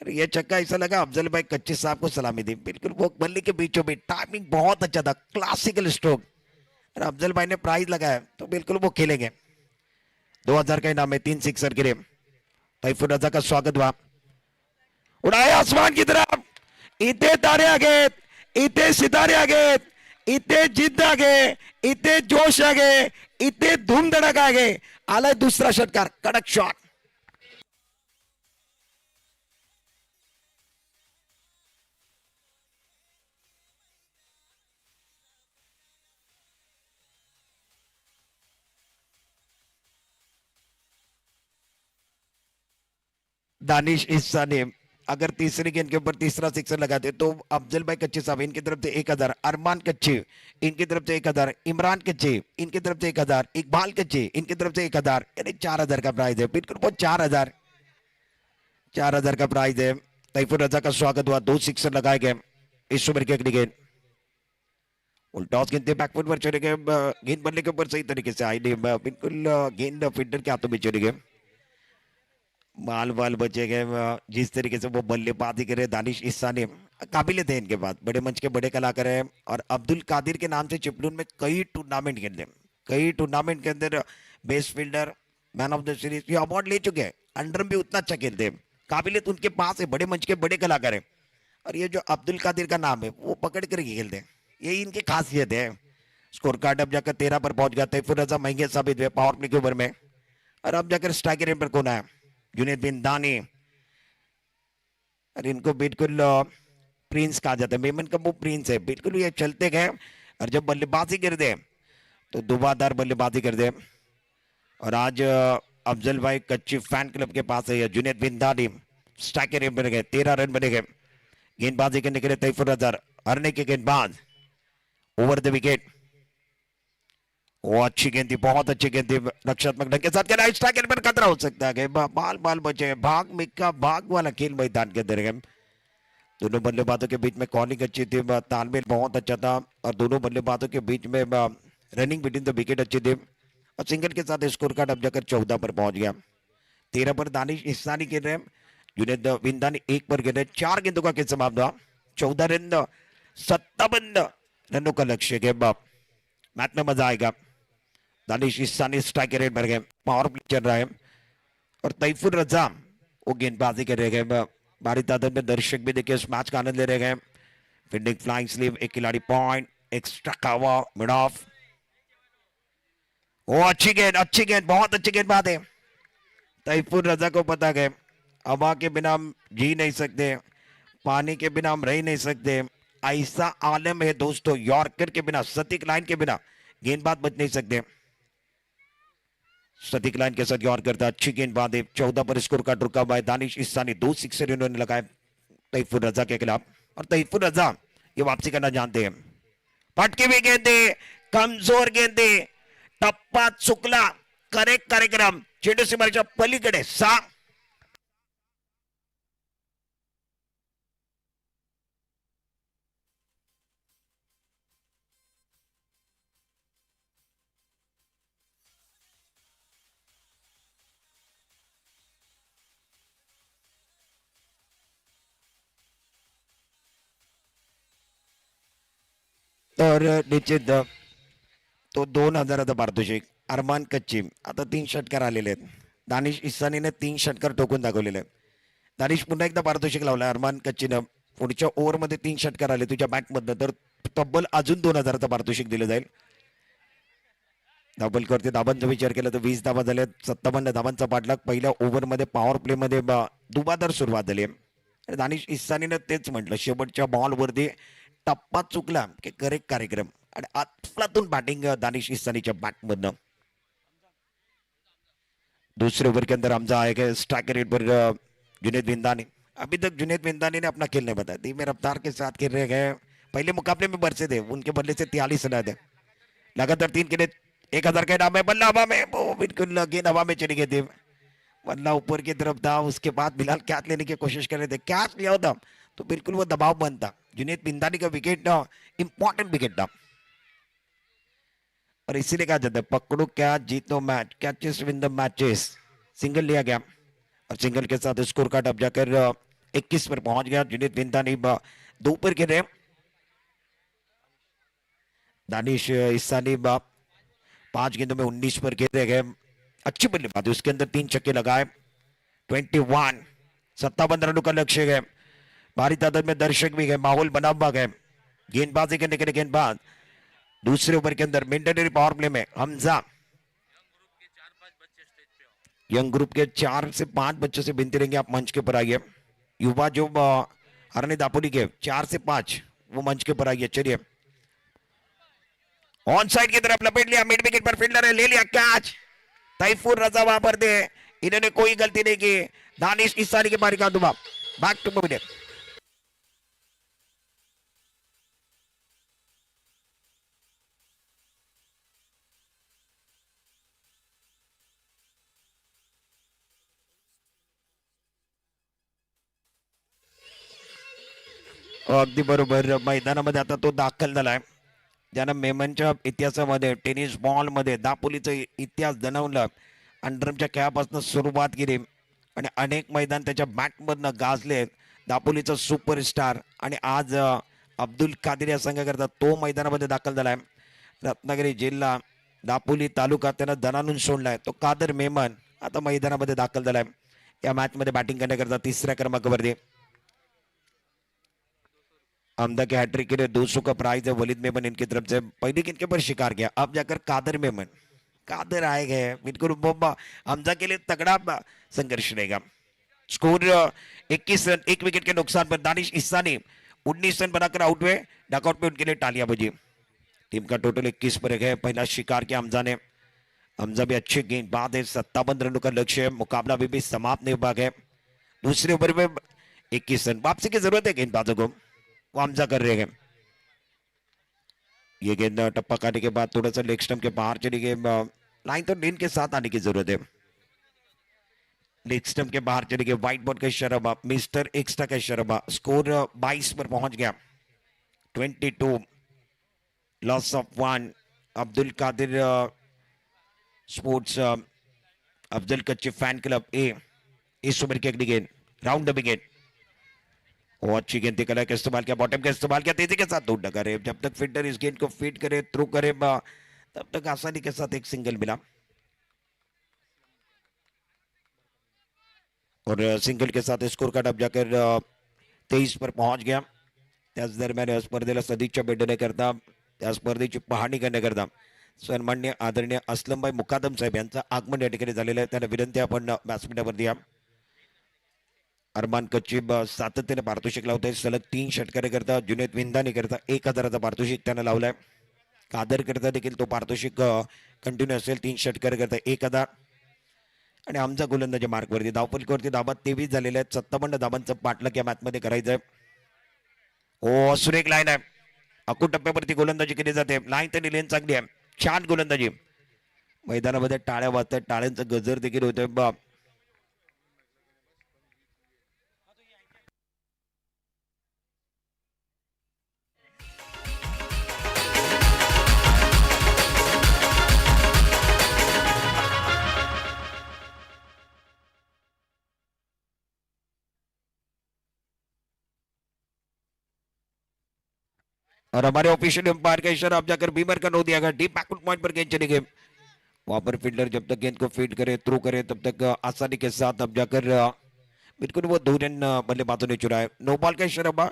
अरे ये छक्का ऐसा लगा अफजल भाई कच्ची साहब को सलामी दी. बिल्कुल वो बल्ले के बीचों बीच, टाइमिंग बहुत अच्छा था, क्लासिकल स्ट्रोक. और अफजल भाई ने प्राइज लगाया तो बिल्कुल वो खेलेंगे. 2000 का इनाम है 3 सिक्सर के लिए. तैफूर रजा का स्वागत हुआ. उड़ाया आसमान की तरफ. इतने तारे आगे, इतने सितारे आगे, इतने जिद्द आगे, इतने जोश आगे, इतने धूम धड़क आगे. आला दूसरा षटकार, कड़क शॉट. दानिश इसानी अगर तीसरी गेंद के ऊपर तीसरा सिक्सर लगाते तो अफजल भाई कच्ची साहब इनकी तरफ से 1000, अरमान कच्ची इनकी तरफ से 1000, इमरान कच्ची इनकी तरफ से 1000, इकबाल कच्ची इनकी तरफ से 1000, यानी 4000 का प्राइज है. बिल्कुल वो 4000 का प्राइज है. तैफूर रजा का स्वागत हुआ. 2 सिक्सर लगाए गए इस ओवर की अगली गेंद. टॉस गेंद बैकफुट पर चले गए. गेंद बल्ले के ऊपर सही तरीके से आई नहीं. बिल्कुल गेंद फील्डर के हाथों में चले गए. माल बाल बचे गए. जिस तरीके से वो बल्लेबाजी करे दानिश इसानी, काबिलियत है इनके पास. बड़े मंच के बड़े कलाकार हैं और अब्दुल कादिर के नाम से चिपलून में कई टूर्नामेंट खेलते हैं. कई टूर्नामेंट के अंदर best fielder, man of the series ये अवार्ड ले चुके हैं. अंडर भी उतना अच्छा खेलते हैं. काबिलियत उनके पास है. बड़े मंच के बड़े कलाकार हैं. और ये जो अब्दुल कादिर का नाम है वो पकड़ कर खेलते हैं. यही इनकी खासियत है. स्कोर कार्ड अब जाकर 13 पर पहुंच गया. तैफूर रजा महंगे साबित हुए पावर प्ले के ओवर में. और अब जाकर स्ट्राइकर पर कौन है? जुनेद बिन दानी. और इनको बिल्कुल प्रिंस कहा जाता है. मेमन का वो प्रिंस है. बिल्कुल ये चलते गए और जब बल्लेबाजी कर दे तो दुबादार बल्लेबाजी कर दे. और आज अफजल भाई कच्ची फैन क्लब के पास है जुनेद बिन दानी. स्ट्राइकर बन गए. 13 रन बने गए. गेंदबाजी करने के लिए तैफूर रजा, हरने के गेंदबाज, ओवर द विकेट. वो अच्छी गेंद थी, बहुत अच्छी गेंद थी. रक्षात्मक ढंग के साथ खेला. स्ट्राइकर पर खतरा हो सकता है. बाल बाल बचे. भाग मिक्का भाग वाला खेल मैदान के अंदर है. दोनों बल्लेबाजों के बीच में कॉर्निंग अच्छी थी. तालमेल बहुत अच्छा था और दोनों बल्लेबाजों के बीच में रनिंग बिटवीन द विकेट अच्छी थी. और सिंगल के साथ स्कोर कार्ड अब जाकर 14 पर पहुंच गया. 13 पर दानिश इसानी खेल रहे हैं. जुनेद बिन दानी 1 पर खेल रहे. 4 गेंदों का खेल समाप्त हुआ. 14 रन, 57 रनों का लक्ष्य के. मैच में मजा आएगा. दानिश इसानी स्ट्राइकर रेट भर गए. पावर प्ले चल रहा है और तैफूर रजा वो गेंदबाजी कर रहे गए. भारी तादाद में दर्शक भी देखिए इस मैच का आनंद ले रहे गए. फील्डिंग फ्लाइंग स्लीव, एक खिलाड़ी point, extra cover, mid of. वो अच्छी गेंद, बहुत अच्छी गेंदबाज है. तैफूर रजा को पता है हवा के बिना हम जी नहीं सकते, पानी के बिना हम रह नहीं सकते. ऐसा आलम है दोस्तों. यॉर्कर के बिना, सटीक लाइन के बिना गेंदबाज बच नहीं सकते. सटीक लाइन के साथ यॉर्कर था. अच्छी गेंदबाज है. 14 पर स्कोर का रुका हुआ है. दानिश इसानी 2 सिक्सर इन्होंने लगाए तैफूर रजा के खिलाफ. और तैफूर रजा ये वापसी करना जानते हैं. पटकी हुई गेंदे, कमजोर गेंदे, टप्पा चुकला, करेक्ट कार्यक्रम, चेंडू सीमारेषा पलीकडे 6. तर निश्चित तो 2,000चा पारितोषिक. अरमान कच्ची आता 3 षटकार आलेले आहेत. दानिश इसानीने 3 षटकार ठोकून दाखवलेले आहेत. दानिश पुन्हा एकदा पारितोषिक लावलं अरमान कच्चीनं. पुढच्या ओव्हरमध्ये 3 षटकार आले तुझ्या बॅटमधनं, तर तब्बल अजून 2,000चा पारितोषिक दिलं जाईल. डबल करते धाबांचा विचार केला तर 20 धाबा झाल्या. 57 धाबांचा पाठलाग. पहिल्या ओव्हरमध्ये पॉवर प्लेमध्ये दुबादार सुरुवात झाली आहे. दानिश इसानीनं तेच म्हटलं, शेवटच्या बॉलवरती टप्पा चुकला की करेक्ट कार्यक्रम. आणि अफलातून बॅटिंग दानिश इसानीच्या बॅटमधनं. दूसरे ओवर के अंदर हमजा आएगा स्ट्राइक रेट पर जुनेद बिंदानी. अभी तक जुनेद बिंदानी ने अपना खेल नहीं बताया. धीमे रफ्तार के साथ खेल रहे गए. पहले मुकाबले में बरसे थे, उनके बल्ले से 43 रन थे. लगातार 3 के लिए 1,000 का इनाम है. बल्ला हवा में, वो बिल्कुल गेंद हवा में चली गई थी. बल्ला ऊपर की तरफ था. उसके बाद बिलाल कैच लेने की कोशिश कर रहे थे. कैच लिया होता तो बिल्कुल वो दबाव बनता. जुनेद बिंदानी का विकेट इंपॉर्टेंट विकेट था. और इसीलिए कहा जाता है पकड़ो कैच जीतो match, catches win the matches. Single लिया गया और सिंगल के साथ स्कोर कार्ड अब जाकर 21 पर पहुंच गया. जुनेद बिंदानी 2 पर खेले. दानिश इसानी 5 गेंदों में 19 पर खेले गए. अच्छी बल्लेबाजी, उसके अंदर 3 छक्के लगाए. 21 57 रनों का लक्ष्य है. भारी तादाद में दर्शक भी गए, माहौल बना हुआ है. गेंदबाजी करने के लिए गेंदबाज. दूसरे ओवर के अंदर मेंटेनरी पावर प्ले में हमजा. यंग ग्रुप के 4 से 5 बच्चों से विनती रहेंगे आप मंच के ऊपर आइए. युवा जो हरने दापोली के 4 से 5 वो मंच के ऊपर आइए. चलिए ऑन साइड की तरफ लपेट लिया. मिड विकेट पर फील्डर है, ले लिया कैच. तैफूर रजा वहां पर थे. इन्होंने कोई गलती नहीं की. दानिश इसानी के बारी का दुबा. Back to mid. अगदी बरोबर. मैदानामध्ये आता तो दाखल झालाय, ज्यानं मेमनच्या इतिहासामध्ये टेनिस बॉलमध्ये दापोलीचा इतिहास बनवला. अंडरमच्या खेळापासून सुरुवात केली आणि अनेक मैदान त्याच्या बॅटमधनं गाजले. दापोलीचा सुपरस्टार आणि आज अब्दुल कादिर या संघाकरता तो मैदानामध्ये दाखल झालाय. रत्नागिरी जिल्हा दापोली तालुका त्यानं दणानून सोडलाय. तो कादर मेमन आता मैदानामध्ये दाखल झालाय. या मॅच मध्ये बॅटिंग करण्याकरता 3ऱ्या क्रमांकावरती. अहमदा के हैट्रिक के लिए 200 का प्राइज है. वलीद मेमन इनकी तरफ से पहली गेंद के ऊपर शिकार किया. अब जाकर कादर मेमन, कादर आए गए बिल्कुल. हमजा के लिए तगड़ा संघर्ष रहेगा. स्कोर 21 रन, 1 विकेट के नुकसान पर दानिश इसानी 19 रन बनाकर आउट हुए. डकआउट पे उनके लिए तालियां बजी. टीम का टोटल 21 पर है. पहला शिकार किया हमजा ने. हमजा भी अच्छे गेंदबाज है. 57 रनों का लक्ष्य है. मुकाबला भी समाप्त नहीं हुआ है. दूसरे ओवर में 21 रन. वापसी की जरूरत है गेंदबाजों को, वो हमजा कर रहे हैं. ये गेंद टप्पा खाने के बाद थोड़ा सा लेग स्टंप के बाहर चली गई. लाइन तो लेन के साथ आने की जरूरत है. लेग स्टंप के बाहर चली गई. व्हाइट बॉल का इशारा, मिस्टर एक्स्ट्रा का इशारा. स्कोर 22 पर पहुंच गया. 22 loss of 1. Abdul Kadir sports Afzal Kutchi fan club ए. इस ओवर की अगली गेंद राउंड द विकेट. वो अच्छी गेंद थी. कला का इस्तेमाल किया, बॉटम का इस्तेमाल किया, तेजी के साथ दूर न करे. जब तक फील्डर इस गेंद को फीड करे, थ्रो करे, तब तक आसानी के साथ एक सिंगल मिला. और सिंगल के साथ स्कोर कार्ड अब जाकर 23 पर पहुंच गया. त्याच दरम्यान स्पर्धेला सदिच्छा भेटण्याकरता, त्या स्पर्धेची पाहणी करण्याकरता सन्मान्य आदरणीय असलमभाई मुकादम साहेब यांचं आगमन या ठिकाणी झालेलं आहे. त्यांना विनंती आपण व्यासपीठावर द्या. अरमान कच्ची सातत्याने पारितोषिक लावत आहे. सलग 3 षटकारे करता जुनेद विंदानी करता 1,000चा पारितोषिक त्यानं लावलाय. कादर करता देखील तो पारितोषिक कंटिन्यू असेल. 3 षटकारे करता 1,000. आणि आमचा गोलंदाजी मार्कवरती धावपलकीवरती धाबा 23 झालेले आहेत. 57 धाबांचं पाठलाग या मॅच मध्ये करायचंय. ओ सुरेख लाईन आहे. अकूट टप्प्यावरती गोलंदाजी केली जाते. लाईन तर लेन चांगली आहे. छान गोलंदाजी. मैदानामध्ये टाळ्या वाजतात, टाळ्यांचा गजर देखील होतोय. और हमारे ऑफिशियल एम्पायर का इशारा अब जाकर बीमर का नो दिया गया। डीप बैकवर्ड पॉइंट पर गेंद चली गई। वहां पर फील्डर जब तक गेंद को फीड करे थ्रू करे तब तक आसानी के साथ अब जाकर बिल्कुल वो 2 रन बल्लेबाजों ने चुराए। नो बॉल का इशारा हुआ,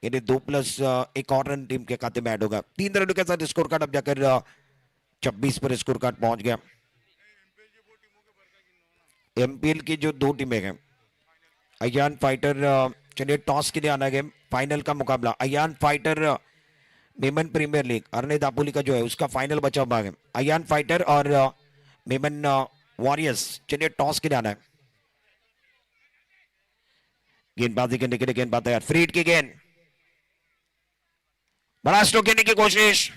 यानी 2+1 और रन टीम के खाते में ऐड होगा। 3 रनों के साथ स्कोर कार्ड अब जाकर 26 पर स्कोर कार्ड पहुंच गया। एमपीएल की जो 2 टीमें हैं, अयान फाइटर, चलिए टॉस के लिए आना गेम फाइनल का मुकाबला Ayan fighter Memon premier league अरने दापोली का जो है उसका फाइनल बचा हुआ है। अयान फाइटर और मेमन वॉरियर्स, चलिए टॉस के लिए आना है। गेंदबाजी करने के लिए गेंदबाज तैयार, फ्रीड की गेंद, बड़ा स्ट्रोक लेने की कोशिश।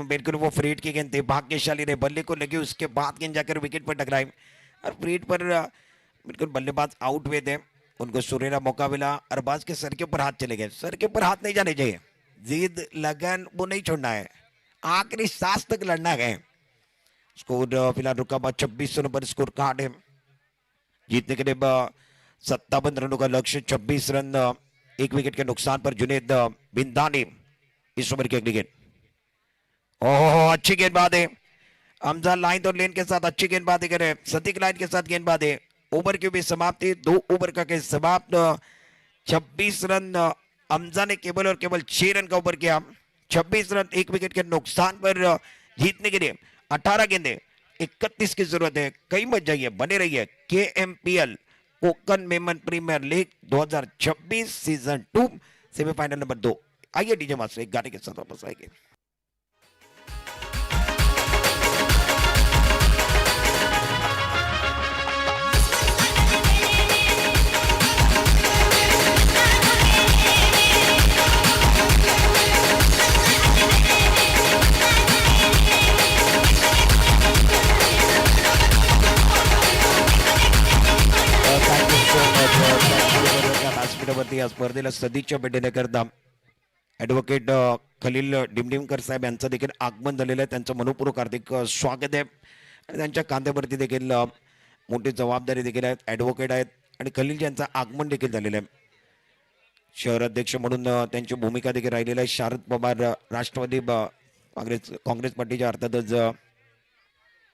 बिल्कुल वो फ्रीड की गेंद थी, भाग्यशाली ने बल्ले को लगी, उसके बाद गेंद जाकर विकेट पर टकराई और फ्रीड पर बिल्कुल बल्लेबाज आउट हुए थे, उनको सुनहरा मौका मिला। अरबाज के सर के ऊपर हाथ चले गए, सर के ऊपर हाथ नहीं जाने चाहिए, जिद लगन वो नहीं छोड़ना है, आखिरी सांस तक लड़ना है। स्कोर फिलहाल रुका हुआ 26 रनों पर स्कोर कार्ड है। जीतने के लिए 57 रनों का लक्ष्य, 26 रन, 1 विकेट के नुकसान पर जुनेद बिंदानी इस ओवर की अगली गेंद। ओह अच्छी गेंदबाजी है, हमजा लाइन और लेन के साथ अच्छी गेंदबाजी करे, सटीक लाइन के साथ गेंदबाजी। ओवर की भी समाप्ति, 2 ओवर का खेल समाप्त। 26 रन हमजा ने केवल और केवल 6 रन का ओवर किया। 26 रन 1 विकेट के नुकसान पर जीतने के लिए 18 गेंदे 31 की जरूरत है। कई मत जाइए, बने रहिए। KMPL Konkan Memon premier league 2026 season 2 semifinal number 2। आइए डीजे मास्टर एक गाने के साथ वापस आएंगे। या स्पर्धेला सदिच्छा भेटण्याकरता ॲडव्होकेट खलील डिमडिमकर साहेब यांचं देखील आगमन झालेलं आहे, त्यांचं मनपूर्वक हार्दिक स्वागत आहे। आणि त्यांच्या कांद्यावरती देखील मोठी जबाबदारी देखील आहे, ॲडव्होकेट आहेत आणि खलील यांचं आगमन देखील झालेलं आहे। शहर अध्यक्ष म्हणून त्यांची भूमिका देखील राहिलेली आहे। शारद पवार राष्ट्रवादी काँग्रेस पार्टीच्या अर्थातच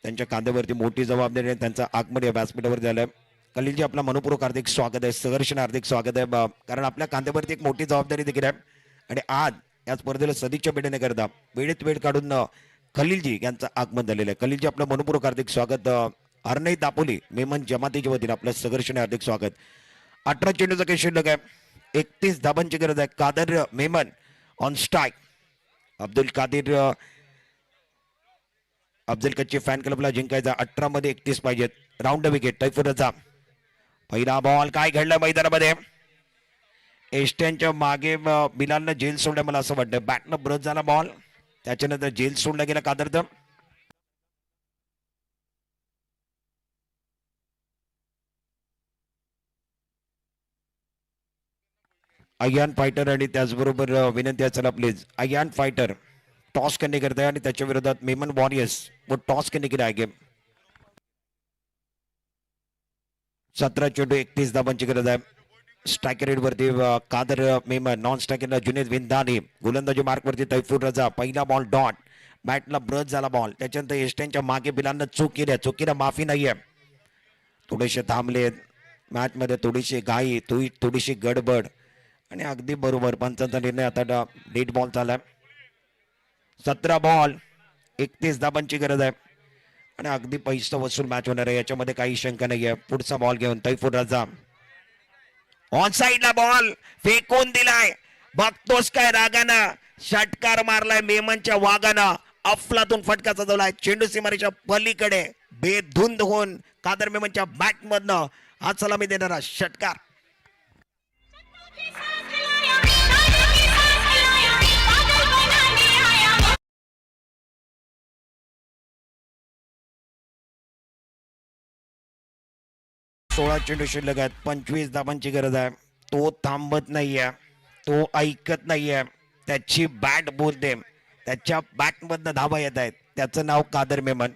त्यांच्या कांद्यावरती मोठी जबाबदारी आहे, त्यांचं आगमन या व्यासपीठावर झालं आहे। खलीलजी आपला मनपूर्वक हार्दिक स्वागत आहे, सहर्षण हार्दिक स्वागत आहे, कारण आपल्या कांद्यावरती एक मोठी जबाबदारी देखील आहे आणि आज या स्पर्धेला सदिच्छा भेटण्याकरता वेळेत वेळ काढून खलीलजी यांचं आगमन झालेलं आहे। खलीलजी आपलं मनपूर्वक हार्दिक स्वागत। अरने दापोली मेमन जमातीच्या वतीने आपलं सहर्षण हार्दिक स्वागत। 18 चेंडूचा काही शिल्लक आहे, 31 धाबांची गरज आहे। Kader Memon on strike, Abdul Qadir Afzal Kachchi fan क्लबला जिंकायचा, 18 मध्ये 31 पाहिजेत। राऊंड विकेट तैफूर रजा, पहिला बॉल। काय घडलं मैदानामध्ये, एस्ट्यांच्या मागे बिलालनं जेल सोडलं, मला असं वाटतं बॅटनं ब्रश झाला बॉल, त्याच्यानंतर जेल सोडला गेला कादरचं। अयान फायटर आणि त्याचबरोबर विनंती आहे, चला प्लीज अयान फायटर टॉस करने करता है आणि त्याच्या विरोधात मेमन वॉरियर्स वो टॉस करने के लिए आएंगे। 17 चेंडू 31 धाबांची गरज आहे। स्ट्रायकर रेड वरती कादर मेमन, नॉन स्ट्रायकरला जुनेद विंदानी, गोलंदाजी मार्क वरती तैफूर रजा, पहिला बॉल डॉट, बॅटला ब्रश झाला बॉल, त्याच्यानंतर एस्ट्यांच्या मागे बिलांना चूक केली, चुकीला माफी नाहीये, थोडेसे थांबले मॅच मध्ये, थोडीशी घाई, थोडीशी गडबड आणि अगदी बरोबर पंचांचा निर्णय आता डेट बॉल झाला। 17 बॉल 31 धाबांची गरज आहे आणि अगदी पैसा वसूल मॅच होणार आहे, याच्यामध्ये काही शंका नाहीये। पुढचा बॉल घेऊन तैफूर रजा ऑन साइडला बॉल फेकून दिलाय, बघतोस काय रागानं, षटकार मारलाय मेमनच्या वागानं, अफलातून फटका सजवलाय, चेंडू सीमारेच्या पलीकडे बेधुंद होऊन कादर मेमनच्या बॅट मधनं हा सलामी देणारा षटकार। सोळा चेंडू शिल्लक आहेत, 25 धाबांची गरज आहे। तो थांबत नाहीये, तो ऐकत नाहीये, त्याची बॅट बोलते, त्याच्या बॅट मधनं धाबा येत आहेत, त्याचं नाव कादर मेमन।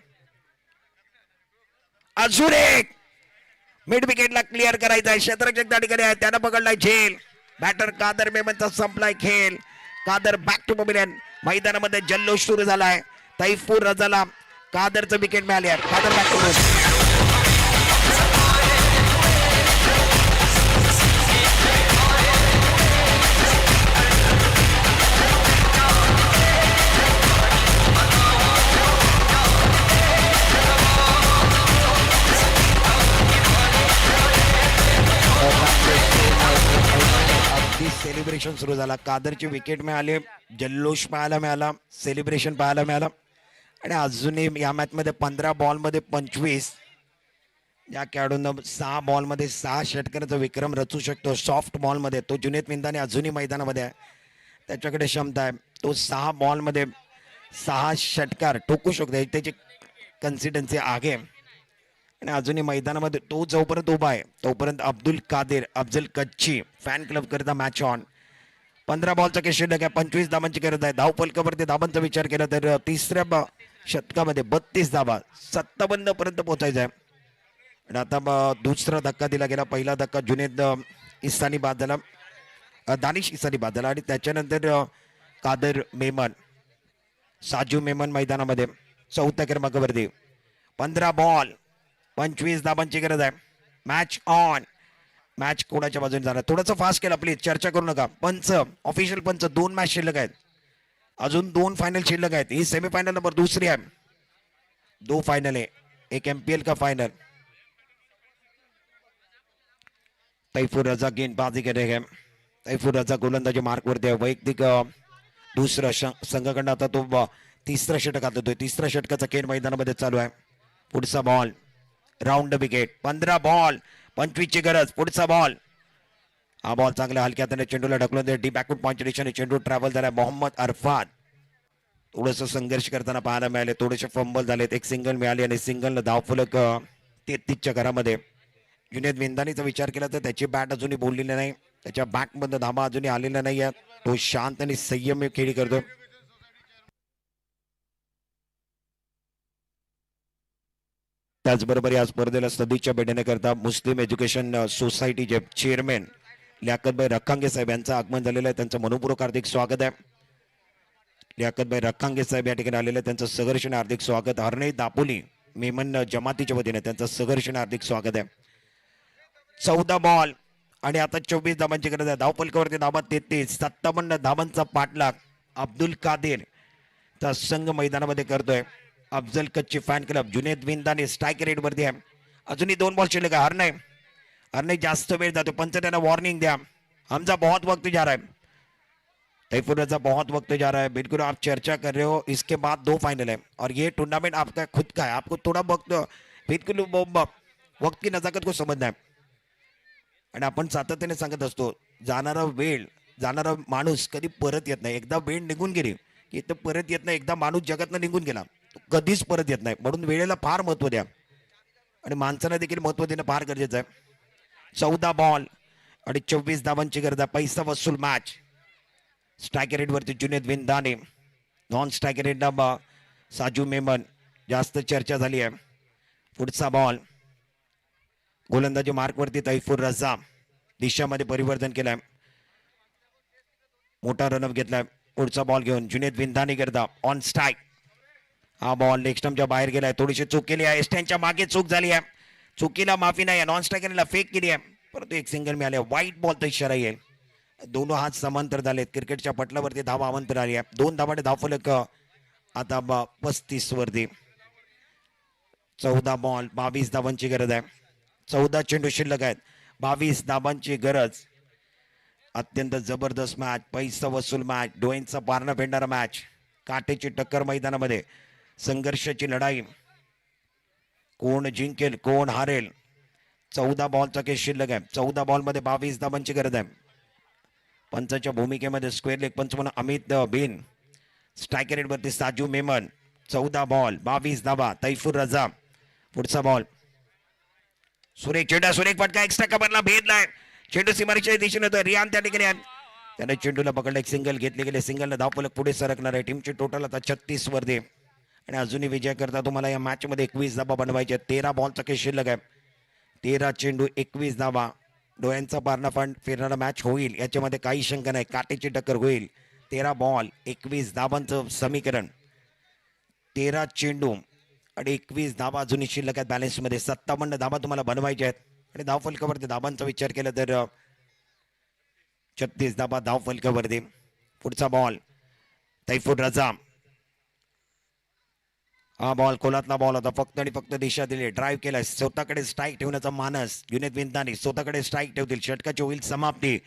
अजून एक मिड विकेटला क्लिअर करायचा आहे, क्षेत्ररक्षक त्या ठिकाणी आहे, त्यानं पकडलाय झेल, बॅटर कादर मेमनचा संपलाय खेळ। Kadar back to pavilion. मैदानामध्ये जल्लोष सुरू झालाय. तैफूर रजाला कादरचं विकेट मिळाले आहे. कादर बॅक टू सेलिब्रेशन सुरू झाला. कादरची विकेट मिळाली, जल्लोष पाहायला मिळाला, सेलिब्रेशन पाहायला मिळालं. आणि अजूनही या मॅच मध्ये 15 बॉलमध्ये 25 या खेळाडूंना 6 बॉलमध्ये 6 षटकाराचा विक्रम रचू शकतो. सॉफ्ट बॉलमध्ये तो जुनेद विंदाने अजूनही मैदानामध्ये आहे, त्याच्याकडे क्षमता आहे. तो 6 बॉलमध्ये 6 षटकार ठोकू शकतो, त्याची कन्सिस्टन्सी आहे. आणि अजूनही मैदानामध्ये तो जोपर्यंत उभा आहे तोपर्यंत अब्दुल कादिर अफजल कच्ची फॅन क्लब करता मॅच ऑन. 15 बॉलचा काही शिल्लक आहे, 25 धाबांची गरज आहे. धावफलकावरती धाबांचा विचार केला तर तिसऱ्या षटकामध्ये 32 धाबा 57 पर्यंत पोहोचायचं आहे. आणि आता दुसरा धक्का दिला गेला. पहिला धक्का जुनेद इसानी बाद झाला, दानिश इसानी बाद झाला. आणि त्याच्यानंतर कादर मेमन, साजू मेमन मैदानामध्ये चौथ्या क्रमांकावरती. 15 बॉल 25 धाबांची गरज आहे. Match on. मॅच कोणाच्या बाजूने जाणार? थोडंसं फास्ट केला प्लीज, चर्चा करू नका. पंच, ऑफिशियल पंच, 2 मॅच शिल्लक आहेत, अजून 2 फायनल शिल्लक आहेत. ही सेमीफायनल नंबर दुसरी आहे, 2 फायनल आहे, एक MPL का फायनल. तैफूर रजा गेंदबाजी करेगा. तैफूर रजा गोलंदाजी मार्कवरती आहे. वैयक्तिक दुसरा संघाकडनं आता तो तिसरा षटक हातोय. तिसऱ्या षटकाचा खेळ मैदानामध्ये चालू आहे. पुढचा बॉल राऊंड विकेट. 15 बॉल 25 ची गरज. पुढचा बॉल, हा बॉल चांगल्या हलक्या हाताने चेंडूला ढकलून दे. डी बॅकवर्ड पॉइंट दिशेने चेंडू ट्रॅव्हल झाला. मोहम्मद अरफात थोडंसं संघर्ष करताना पाहायला मिळाले, थोडेसे फंबल झालेत. एक सिंगल मिळाली आणि सिंगल धावफलक 33च्या घरामध्ये. जुनेद विंदानीचा विचार केला तर त्याची बॅट अजूनही बोललेली नाही, त्याच्या बॅटमधून धाबा अजूनही आलेला नाही आहे. तो शांत आणि संयमी खेळी करतो. त्याचबरोबर या स्पर्धेला सदिच्छा भेटणे करता मुस्लिम एज्युकेशन सोसायटीचे चेअरमॅन लियाकतभाई रखांगे साहेब यांचं आगमन झालेलं आहे. त्यांचं मनपूर्वक हार्दिक स्वागत आहे. लियाकतभाई रखांगे साहेब या ठिकाणी आलेले, त्यांचं सहर्षण हार्दिक स्वागत. हरणे दापोली मेमन जमातीच्या वतीने त्यांचं सहर्षण हार्दिक स्वागत आहे. 14 बॉल आणि आता 24 धाबांची गरज आहे. धावफलकावरती धाबा 33. 57 धाबांचा पाठलाग अब्दुल कादिर चा संघ मैदानामध्ये करतोय. अफजल कच्ची फॅन क्लब जुनेद विंदाने स्ट्राईक रेट वरती आहे. अजूनही 2 बॉल शिल्लक आहे. हरणे जास्त वेळ जातो. पंच त्यांना वॉर्निंग द्या, हमजा बहुत वक्त जा रहा है. तैफूर रजा बहुत वक्त जा रहा है. बिल्कुल आप चर्चा कर रहे हो, इसके बाद 2 फाइनल है और ये टूर्नामेंट आपका खुद का है. आपको थोड़ा वक्त, बिल्कुल वक्त की नजाकत को समझना है. आणि आपण सातत्याने सांगत असतो, जाणारा वेळ, जाणारा माणूस कधी परत येत नाही. एकदा वेळ निघून गेली की तो परत येत नाही. एकदा माणूस जगातनं निघून गेला कधीच परत येत नाही. म्हणून वेळेला फार महत्व द्या आणि माणसाला देखील महत्व देणं फार गरजेचं आहे. 14 बॉल आणि 24 धाबांची गरज आहे. पैसा वसूल मॅच. स्ट्रायकर रेट वरती जुनेद विंदाने, नॉन स्ट्रायकर रेट डबा साजू मेमन. जास्त चर्चा झाली आहे. पुढचा बॉल गोलंदाजी मार्कवरती तैफूर रजा. दिशामध्ये परिवर्तन केलंय, मोठा रनअप घेतलाय. पुढचा बॉल घेऊन जुनेद विंदाने करता ऑन स्ट्राईक. हा बॉल लेग स्टंपच्या बाहेर गेलाय. थोडीशी चूक केली आहे. स्टँडच्या मागे चूक झाली आहे, चुकीला माफी नाही. नॉन स्ट्रायकरला फेक केली आहे, परंतु एक सिंगल मिळाले. व्हाईट बॉलचा इशारा येईल. दोनों हात समांतर झालेत. क्रिकेटच्या पटलावरती धावा अवंतर आली आहे. 2 धाबांचे धावफलक आता 35 वरती. 14 बॉल 22 धाबांची गरज आहे. 14 चेंडू शिल्लक आहेत. 22 धाबांची गरज. अत्यंत जबरदस्त मॅच, पैसा वसूल मॅच, डोळ्यांचा पारणा फेडणारा मॅच. काटेची टक्कर मैदानामध्ये, संघर्षाची लढाई. कोण जिंकेल कोण हारेल. 14 बॉलचा केस शिल्लक आहे. 14 बॉल मध्ये 22 धाबांची गरज आहे. पंचाच्या भूमिकेमध्ये स्क्वेअर लेग पंच म्हणून अमित बिन. स्ट्रायकर रेट वरती साजू मेमन. 14 बॉल 22 धाबा. तैफूर रजा. पुढचा बॉल सुरेख चेंडू, सुरेख फटका, एक्स्ट्रा कव्हरला भेदलाय. चेंडू सीमारेषेच्या दिशेने येतोय. रियान त्या ठिकाणी त्याने चेंडूला पकडलं. एक सिंगल घेतले गेले. सिंगलला धावफलक पुढे सरकणार आहे. टीमची टोटल आता 36 वरती. आणि अजूनही विजय करता तुम्हाला या मॅच मध्ये 21 धाबा बनवायचे. 13 बॉलचा केस शिल्लक आहे. 13 चेंडू 21 धाबा. डोळ्यांचा पारणा फंड फिरणारा मॅच होईल याच्यामध्ये काही शंका नाही. काटेची टक्कर होईल. 13 बॉल 21 धावांचं समीकरण, 13 चेंडू आणि 21 धावा अजूनही शिल्लक आहेत बॅलन्स मध्ये. 57 धावा तुम्हाला बनवायच्या आहेत आणि धाव फलकावरती धावांचा विचार केला तर 36 धावा धाव फलकावरती. पुढचा बॉल तैफूर रजा. हा बॉल कोलातला बॉल होता, फक्त आणि फक्त दिशा दिली, ड्राईव्ह केला, स्वतःकडे स्ट्राईक ठेवण्याचा मानस. जुनेद विंदानी स्वतःकडे स्ट्राईक ठेवतील, षटकाची होईल समाप्ती.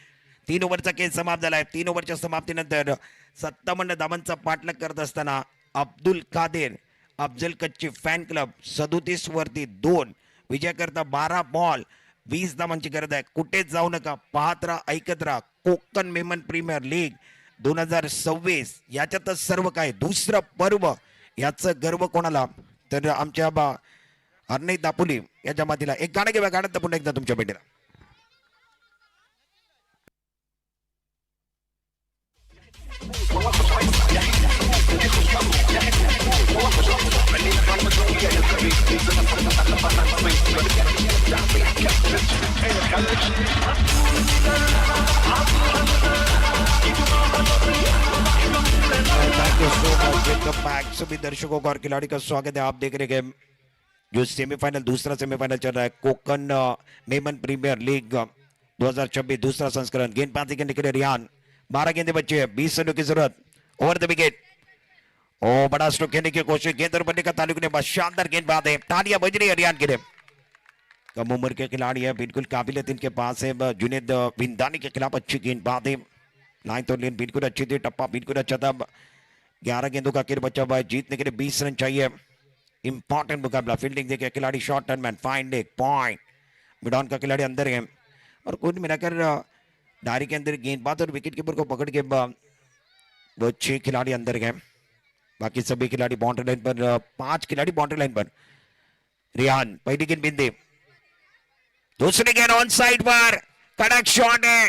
3 ओव्हरचा खेळ समाप्त झालाय. 3 ओव्हरच्या समाप्तीनंतर 57 धावांचा पाठलाग करत असताना अब्दुल कादेर अफजल कच्ची फॅन क्लब 37 वरती 2 विजय करता. 12 बॉल 20 धावांची गरज आहे. कुठेच जाऊ नका, पाहत राहा, ऐकत राहा. कोकण मेमन प्रीमियर लीग 2026 याच्यातच सर्व काय. दुसरं पर्व, याचं गर्व कोणाला तर आमच्या हरणे दापोली या जमातीला. एक गाणं घेऊया, गाणं तर पुन्हा एकदा तुमच्या भेटीला. सभी दर्शकों को और खिलाड़ी का स्वागत है. आप देख रहे हैं जो सेमीफाइनल, दूसरा सेमीफाइनल चल रहा है कोकण मेमन प्रीमियर लीग 2026 दूसरा संस्करण. गेंदबाजी करने के लिए रियान, 12 गेंदे बच्चे हैं, 20 रनों की जरूरत. ओवर द विकेट, ओ बड़ा स्ट्रोक खेलने की कोशिश, गेंद बनने का ताल्लुक ने बस. शानदार गेंदबाज है, तालियां बज रही है रियान के लिए. कम उम्र के खिलाड़ी है, बिल्कुल काबिलियत इनके पास है. जुनेद विंदानी के खिलाफ अच्छी गेंदबाज है. लाइन तो लेन बिल्कुल अच्छी थी, टप्पा बिल्कुल अच्छा था. 11 गेंदों का खेल बचा हुआ है, जीतने के लिए 20 रन चाहिए. इंपॉर्टेंट मुकाबला. फील्डिंग देखिए, खिलाड़ी शॉर्ट टर्न मैन, फाइंड एक पॉइंट. मिडॉन का खिलाड़ी अंदर है और कुल मिलाकर डायरी के अंदर गेंदबाज और विकेट कीपर को पकड़ के वो 6 खिलाड़ी अंदर गए. बाकी सभी खिलाड़ी बाउंड्री लाइन पर, 5 खिलाड़ी बाउंड्री लाइन पर. रियान पहली गेंद बिंदे, दूसरी गेंद ऑन साइड पर, कड़क शॉट है,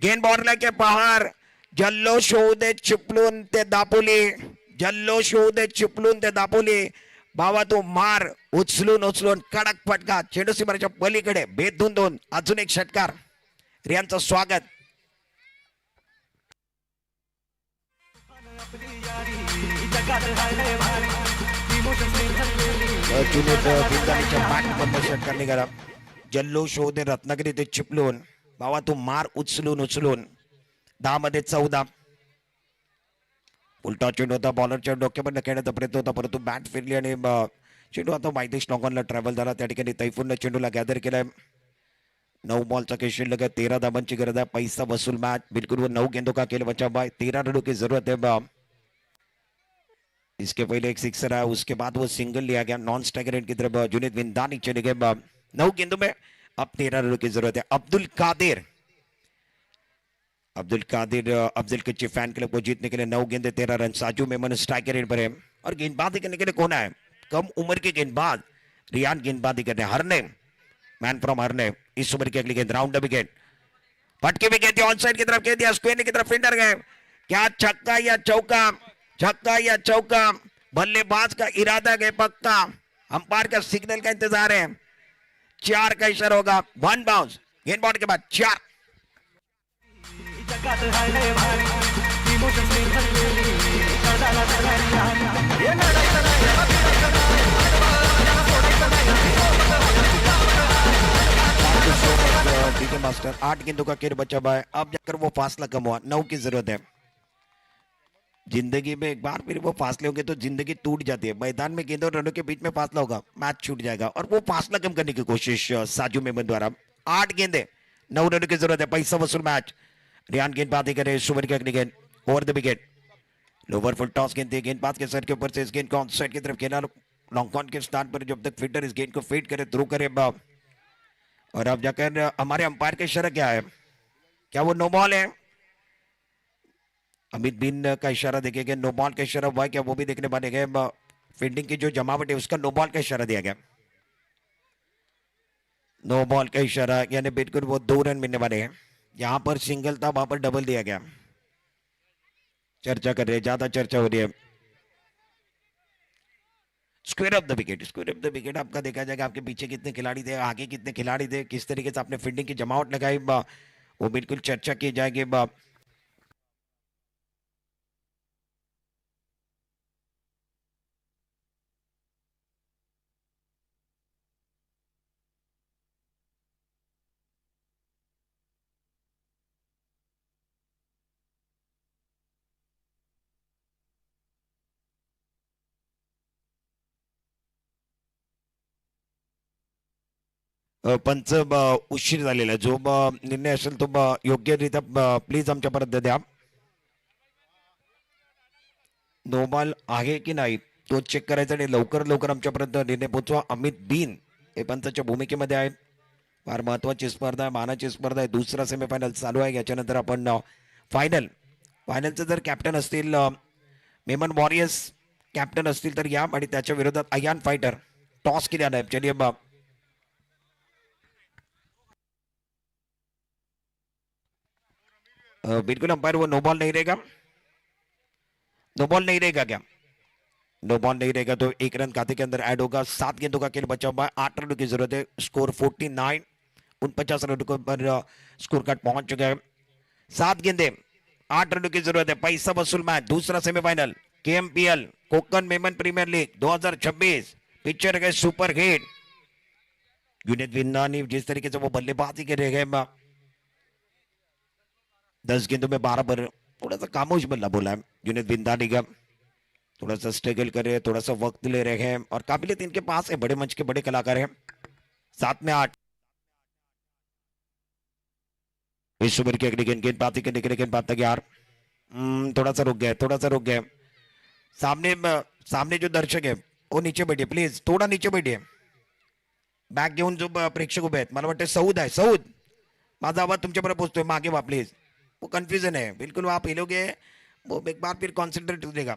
गेंद बाउंड्री के बाहर. जल्लोष होऊ दे चिपळूण ते दापोली, जल्लोष होऊ दे चिपळूण ते दापोली. बाबा तो मार उचलून उचलून कडक फटका, चेंडू सीमारेच्या पलीकडे भेद दोन. अजून एक षटकार. रियानचं स्वागत. षटकार निघाला. जल्लोष होऊ दे रत्नागिरी ते चिपळूण, बाबा तो मार उचलून उचलून. 10 मध्ये 14. उलटा चेंडू होता, बॉलरच्या डोक्यापर्यंत खेळण्याचा प्रयत्न होता, परंतु बॅट फिरली आणि चेंडू आता माहिती स्टॉकॉनला ट्रॅव्हल झाला. त्या ठिकाणी तैफूरने चेंडूला गॅदर केलाय. 9 बॉलचा खेळ शिल्लक है, 13 धावांची गरज है. पैसा वसूल मैच, बिल्कुल वो 9 गेंदों का खेल बचा हुआ है, 13 रनों की जरूरत है. इसके पहले एक सिक्सर आया, उसके बाद वो सिंगल लिया गया. नॉन स्ट्राइकर एंड की तरफ जुनेद विंदानी चले गए. 9 गेंदों में अब 13 रनों की जरूरत है. अब्दुल कादिर अफजल कच्ची फैन क्लब को जीतने के लिए 9 गेंदे 13 रन. साजू मेमन स्ट्राइकर एंड पर है और गेंदबाजी करने के लिए कौन है? कम उम्र के गेंदबाज रियान गेंदबाजी करने. हरने मैन फ्रॉम हरने. इस ओवर की अगली गेंद, राउंड द विकेट, पटके भी कहती है, ऑन साइड की तरफ कह दिया, स्क्वायर की तरफ फील्डर गए. क्या छक्का या चौका? छक्का या चौका? बल्लेबाज का इरादा गए पक्का. अंपायर का सिग्नल का इंतजार है. 4 का इशारा होगा. 1 बाउंस, गेंद बॉल के बाद 4. मास्टर 8 गेंदों का खेल बचा हुआ है. अब जाकर वो फासला कम हुआ. 9 की जरूरत है. जिंदगी में एक बार फिर वो फासले होंगे तो जिंदगी टूट जाती है. मैदान में गेंदों और रनों के बीच में फासला होगा, मैच छूट जाएगा. और वो फासला कम करने की कोशिश साजू मेमन द्वारा. 8 गेंदे 9 रनों की जरूरत है. पैसा वसूल मैच. रियान गेंदबाजी करे. ओवर की अगली गेंद, over the wicket, lower full toss गेंद थी, गेंदबाज के सर के ऊपर से इस गेंद को ऑन साइड की तरफ खेला. लॉन्ग ऑन के स्थान पर जब तक फील्डर इस गेंद को फीड करे, थ्रू करे. और अब जाकर हमारे अंपायर का इशारा क्या है? क्या वो नो बॉल है? अमित बिन का इशारा देखेगा. नो बॉल का इशारा हुआ है क्या, वो भी देखने वाले गए. फील्डिंग की जो जमावट है उसका नो बॉल का इशारा दिया गया. नो बॉल का इशारा यानी बिल्कुल वो 2 रन मिलने वाले हैं. यहां पर सिंगल था, वहां पर डबल दिया गया. चर्चा कर रहे हैं, ज्यादा चर्चा हो रही है. Square of the wicket, square of the wicket आपका देखा जाएगा. आपके पीछे कितने खिलाड़ी थे, आगे कितने खिलाड़ी थे, किस तरीके से आपने फील्डिंग की जमावट लगाई, वो बिल्कुल चर्चा की जाएगी. पंच उशीर झालेला आहे. जो निर्णय असेल तो योग्यरित्या प्लीज आमच्यापर्यंत द्या. नो बॉल आहे की नाही तो चेक करायचा आणि लवकर लवकर आमच्यापर्यंत निर्णय पोहोचवा. अमित बीन हे पंचाच्या भूमिकेमध्ये आहेत. फार महत्वाची स्पर्धा आहे, मानाची स्पर्धा आहे. दुसरा सेमीफायनल चालू आहे. याच्यानंतर आपण फायनलचं जर कॅप्टन असतील मेमन वॉरियर्स कॅप्टन असतील तर या, आणि त्याच्या विरोधात अयान फायटर टॉस केला नाही. चलिए बिल्कुल अंपायर वो नो बॉल नहीं रहेगा. नो बॉल नहीं रहेगा क्या? नो बॉल नहीं रहेगा तो एक रन खाते के अंदर ऐड होगा. 7 गेंदों का खेल बचा हुआ है. 8 रनों की जरूरत है. स्कोर 49 49 रनों पर स्कोर कार्ड पहुंच चुका है. 7 गेंदे 8 रनों की जरूरत है. पैसा वसूल मैच दूसरा semifinal KMPL Konkan Memon premier league 2026 picture गए सुपर हिट. युनिट विन्नानी जिस तरीके से वो बल्लेबाजी कर रहे हैं 10 गेंदों में 12 पर थोड़ा सा खामोश बल्ला बोला है युनिट विंदानी का. थोड़ा सा स्ट्रगल कर रहे हैं, थोड़ा सा वक्त ले रहे हैं और काबिलियत इनके पास है. बड़े मंच के बड़े कलाकार हैं. 7 में 8 इस ओवर की अगली गेंद गेंदबाजी करने के लिए गेंदबाज तैयार. थोड़ा सा रुक गए, थोड़ा सा रुक गए. सामने जो दर्शक है वो नीचे बैठिए प्लीज, थोड़ा नीचे बैठिए. बॅक घेऊन जो प्रेक्षक उभे आहेत, मला वाटतं सऊद आहे. सऊद माझा आवाज तुमच्यापर्यंत पोहोचतोय, मागे वा प्लीज. वो कंफ्यूजन है बिल्कुल. आप हिलोगे वो एक बार फिर कॉन्सेंट्रेट हो जाएगा.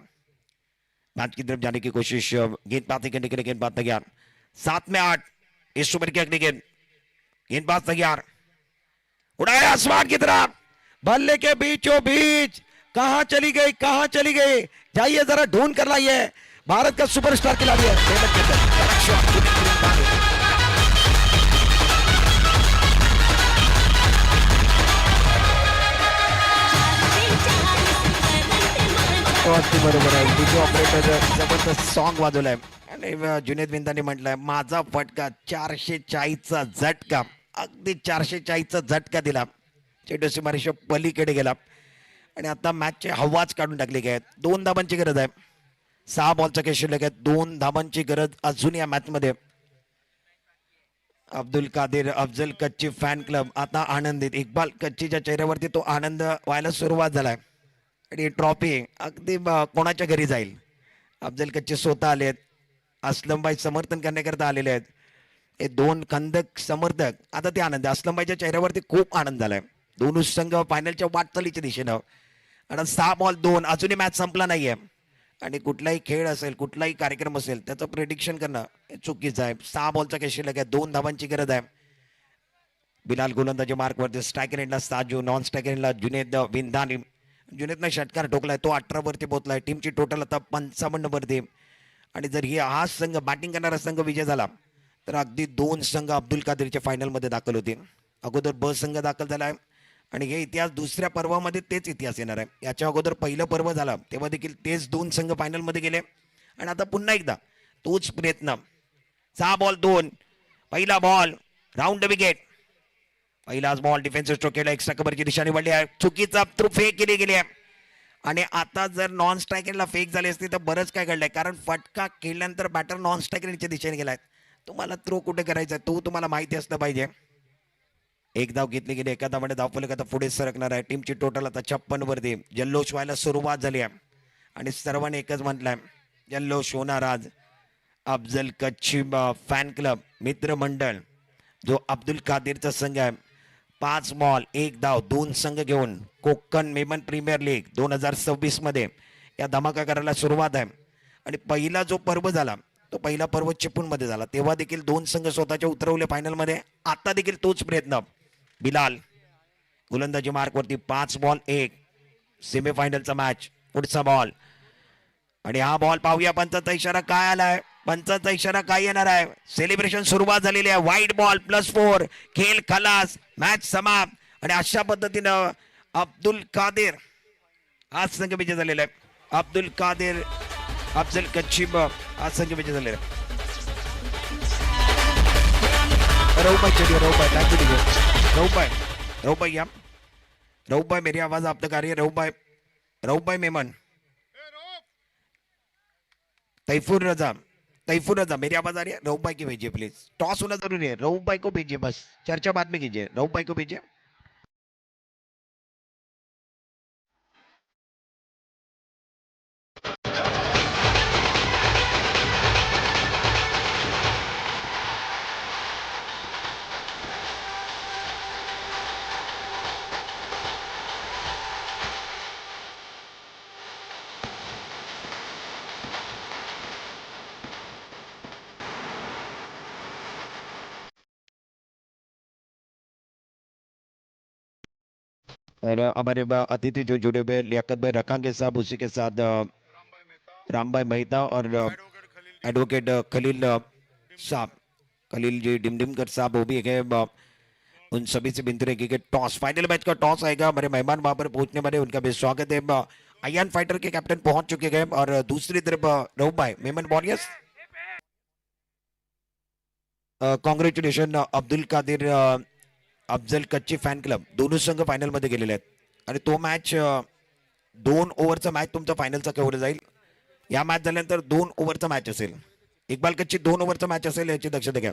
मैच की तरफ जाने की कोशिश. गेंदबाजी करने के लिए गेंदबाज तैयार. 7 में 8 इस ओवर की अगली गेंद गेंदबाज तैयार. उड़ाया आसमान की तरफ, बल्ले के बीचों बीच. कहां चली गई, कहां चली गई? जाइए जरा ढूंढ कर लाइए. भारत का सुपरस्टार खिलाड़ी है. बरोबर आहे. डीजे ऑपरेटर जबरदस्त सॉन्ग वाजवलाय आणि जुनेद बिंदाने म्हटलंय माझा फटका 440चा झटका. अगदी 440चा झटका दिला. चेंडू सीमारेषा पलीकडे गेला आणि आता मॅचचे हवाच काढून टाकली आहे. 2 धाबांची गरज आहे. 6 बॉलचा खेळ शिल्लक आहे. 2 धाबांची गरज अजून या मॅच मध्ये. अब्दुल कादिर अफजल कच्ची फॅन क्लब आता आनंदित. इक्बाल कच्चीच्या चेहऱ्यावरती तो आनंद व्हायला सुरुवात झालाय आणि ट्रॉफी अगदी कोणाच्या घरी जाईल. अफजल कच्चे स्वतः आले आहेत. असलमबाई समर्थन करण्याकरता आलेले आहेत. हे 2 खंदक समर्थक आता ते आनंद. असलमबाईच्या चेहऱ्यावरती खूप आनंद झालाय. दोन्ही संघ फायनलच्या वाटचालीच्या दिशेनं. आणि 6 बॉल 2 अजूनही मॅच संपला नाहीये. आणि कुठलाही खेळ असेल, कुठलाही कार्यक्रम असेल, त्याचं प्रेडिक्शन करणं हे चुकीचं आहे. 6 बॉलचा खेळ शिल्लक आहे. 2 धाबांची गरज आहे. बिलाल गोलंदाजी मार्कवरती. स्ट्रायकर एंडला साजू, नॉन स्ट्रायकर एंडला जुनेद विंदानी. जुनेदनं षटकार ठोकलाय, तो 18 वरती पोहोचलाय. टीमची टोटल आता 55 वरती. आणि जर हा संघ बॅटिंग करणारा संघ विजय झाला तर अगदी 2 संघ अब्दुल कादिरच्या फायनलमध्ये दाखल होतील. अगोदर ब संघ दाखल झालाय आणि हे इतिहास दुसऱ्या पर्वामध्ये तेच इतिहास येणार आहे. याच्या अगोदर पहिलं पर्व झालं तेव्हा देखील तेच 2 संघ फायनलमध्ये गेले आणि आता पुन्हा एकदा तोच प्रयत्न. 6 बॉल 2 पहिला बॉल राऊंड विकेट. पहिलाच बॉल डिफेन्सिव्ह स्ट्रोक केला. एक्स्ट्रा कव्हरची दिशा निवडली आहे. चुकीचा थ्रू फेक केली गेली आहे आणि आता जर नॉन स्ट्रायकरला फेक झाली असती तर बरंच काय घडलंय. कारण फटका केल्यानंतर बॅटर नॉन स्ट्रायकरच्या दिशेने गेलाय. तुम्हाला थ्रो कुठे करायचा तो तुम्हाला माहिती असलं पाहिजे. एक धाव घेतली गेली. एका धावाने धावफलक आता पुढे सरकणार आहे. टीमची टोटल आता 56 वरती. जल्लोष व्हायला सुरुवात झाली आहे आणि सर्वांनी एकच म्हटलंय जल्लोष होणार आज. अफजल कच्ची फॅन क्लब मित्रमंडळ जो अब्दुल कादिरचा संघ आहे. 5 बॉल 1 धाव 2 संघ घेऊन कोकण मेमन प्रीमियर लीग 2026 मध्ये या धमाका करायला सुरुवात आहे. आणि पहिला जो पर्व झाला तो पहिला पर्व चिपळूण मध्ये झाला. तेव्हा देखील 2 संघ स्वतःच्या उतरवले फायनल मध्ये. आता देखील तोच प्रयत्न. बिलाल गोलंदाजी मार्कवरती. 5 बॉल 1 सेमीफायनलचा मॅच. पुढचा बॉल आणि हा बॉल पाहूया पंचाचा इशारा काय आलाय. पंचाचा इशारा काय येणार आहे. सेलिब्रेशन सुरुवात झालेली आहे. वाईट बॉल +4 खेळ खलास. मॅच समाप्त. आणि अशा पद्धतीनं अब्दुल कादिर हा संघ विजय झालेला आहे. अब्दुल कादिर अफजल कच्ची हा संघ विजय झालेला आहे. रऊभाई चलिए रऊभाई थैंक यू. रऊभाई या रऊभाई मेरी आवाज आप तक आ रही है. रऊभाई मेमन. तैफूर रजा कैफू ना जा, मेरी आवाज आ रही है? रऊफ भाई की भेजिए प्लीज, टॉस होना जरूरी है, रऊफ भाई को भेजिए, बस चर्चा बाद में कीजिए, रऊफ भाई को भेजिए। और हमारे अतिथि जो जुड़े हुए लियाकत भाई रखांगे साहब, उसी के साथ राम भाई मेहता और एडवोकेट खलील साहब, खलील जी डिमडिमकर साहब, वो भी है। उन सभी से विनती रहेगी कि टॉस, फाइनल मैच का टॉस आएगा, हमारे मेहमान वहां पर पहुंचने वाले, उनका भी स्वागत है। अयान फाइटर के कैप्टन पहुंच चुके हैं, और दूसरी तरफ रऊफ भाई Memon warriors, congratulation Abdul Qadir Afzal Kachchi fan club, दोन्ही संघ फायनल मध्ये गेलेले आहेत, आणि तो मॅच 2 ओव्हरचा मॅच तुमचा फायनलचा केवढा जाईल, या मॅच झाल्यानंतर 2 ओव्हरचा मॅच असेल, इक्बाल कच्ची 2 ओव्हरचा मॅच असेल, याची दक्षता घ्या.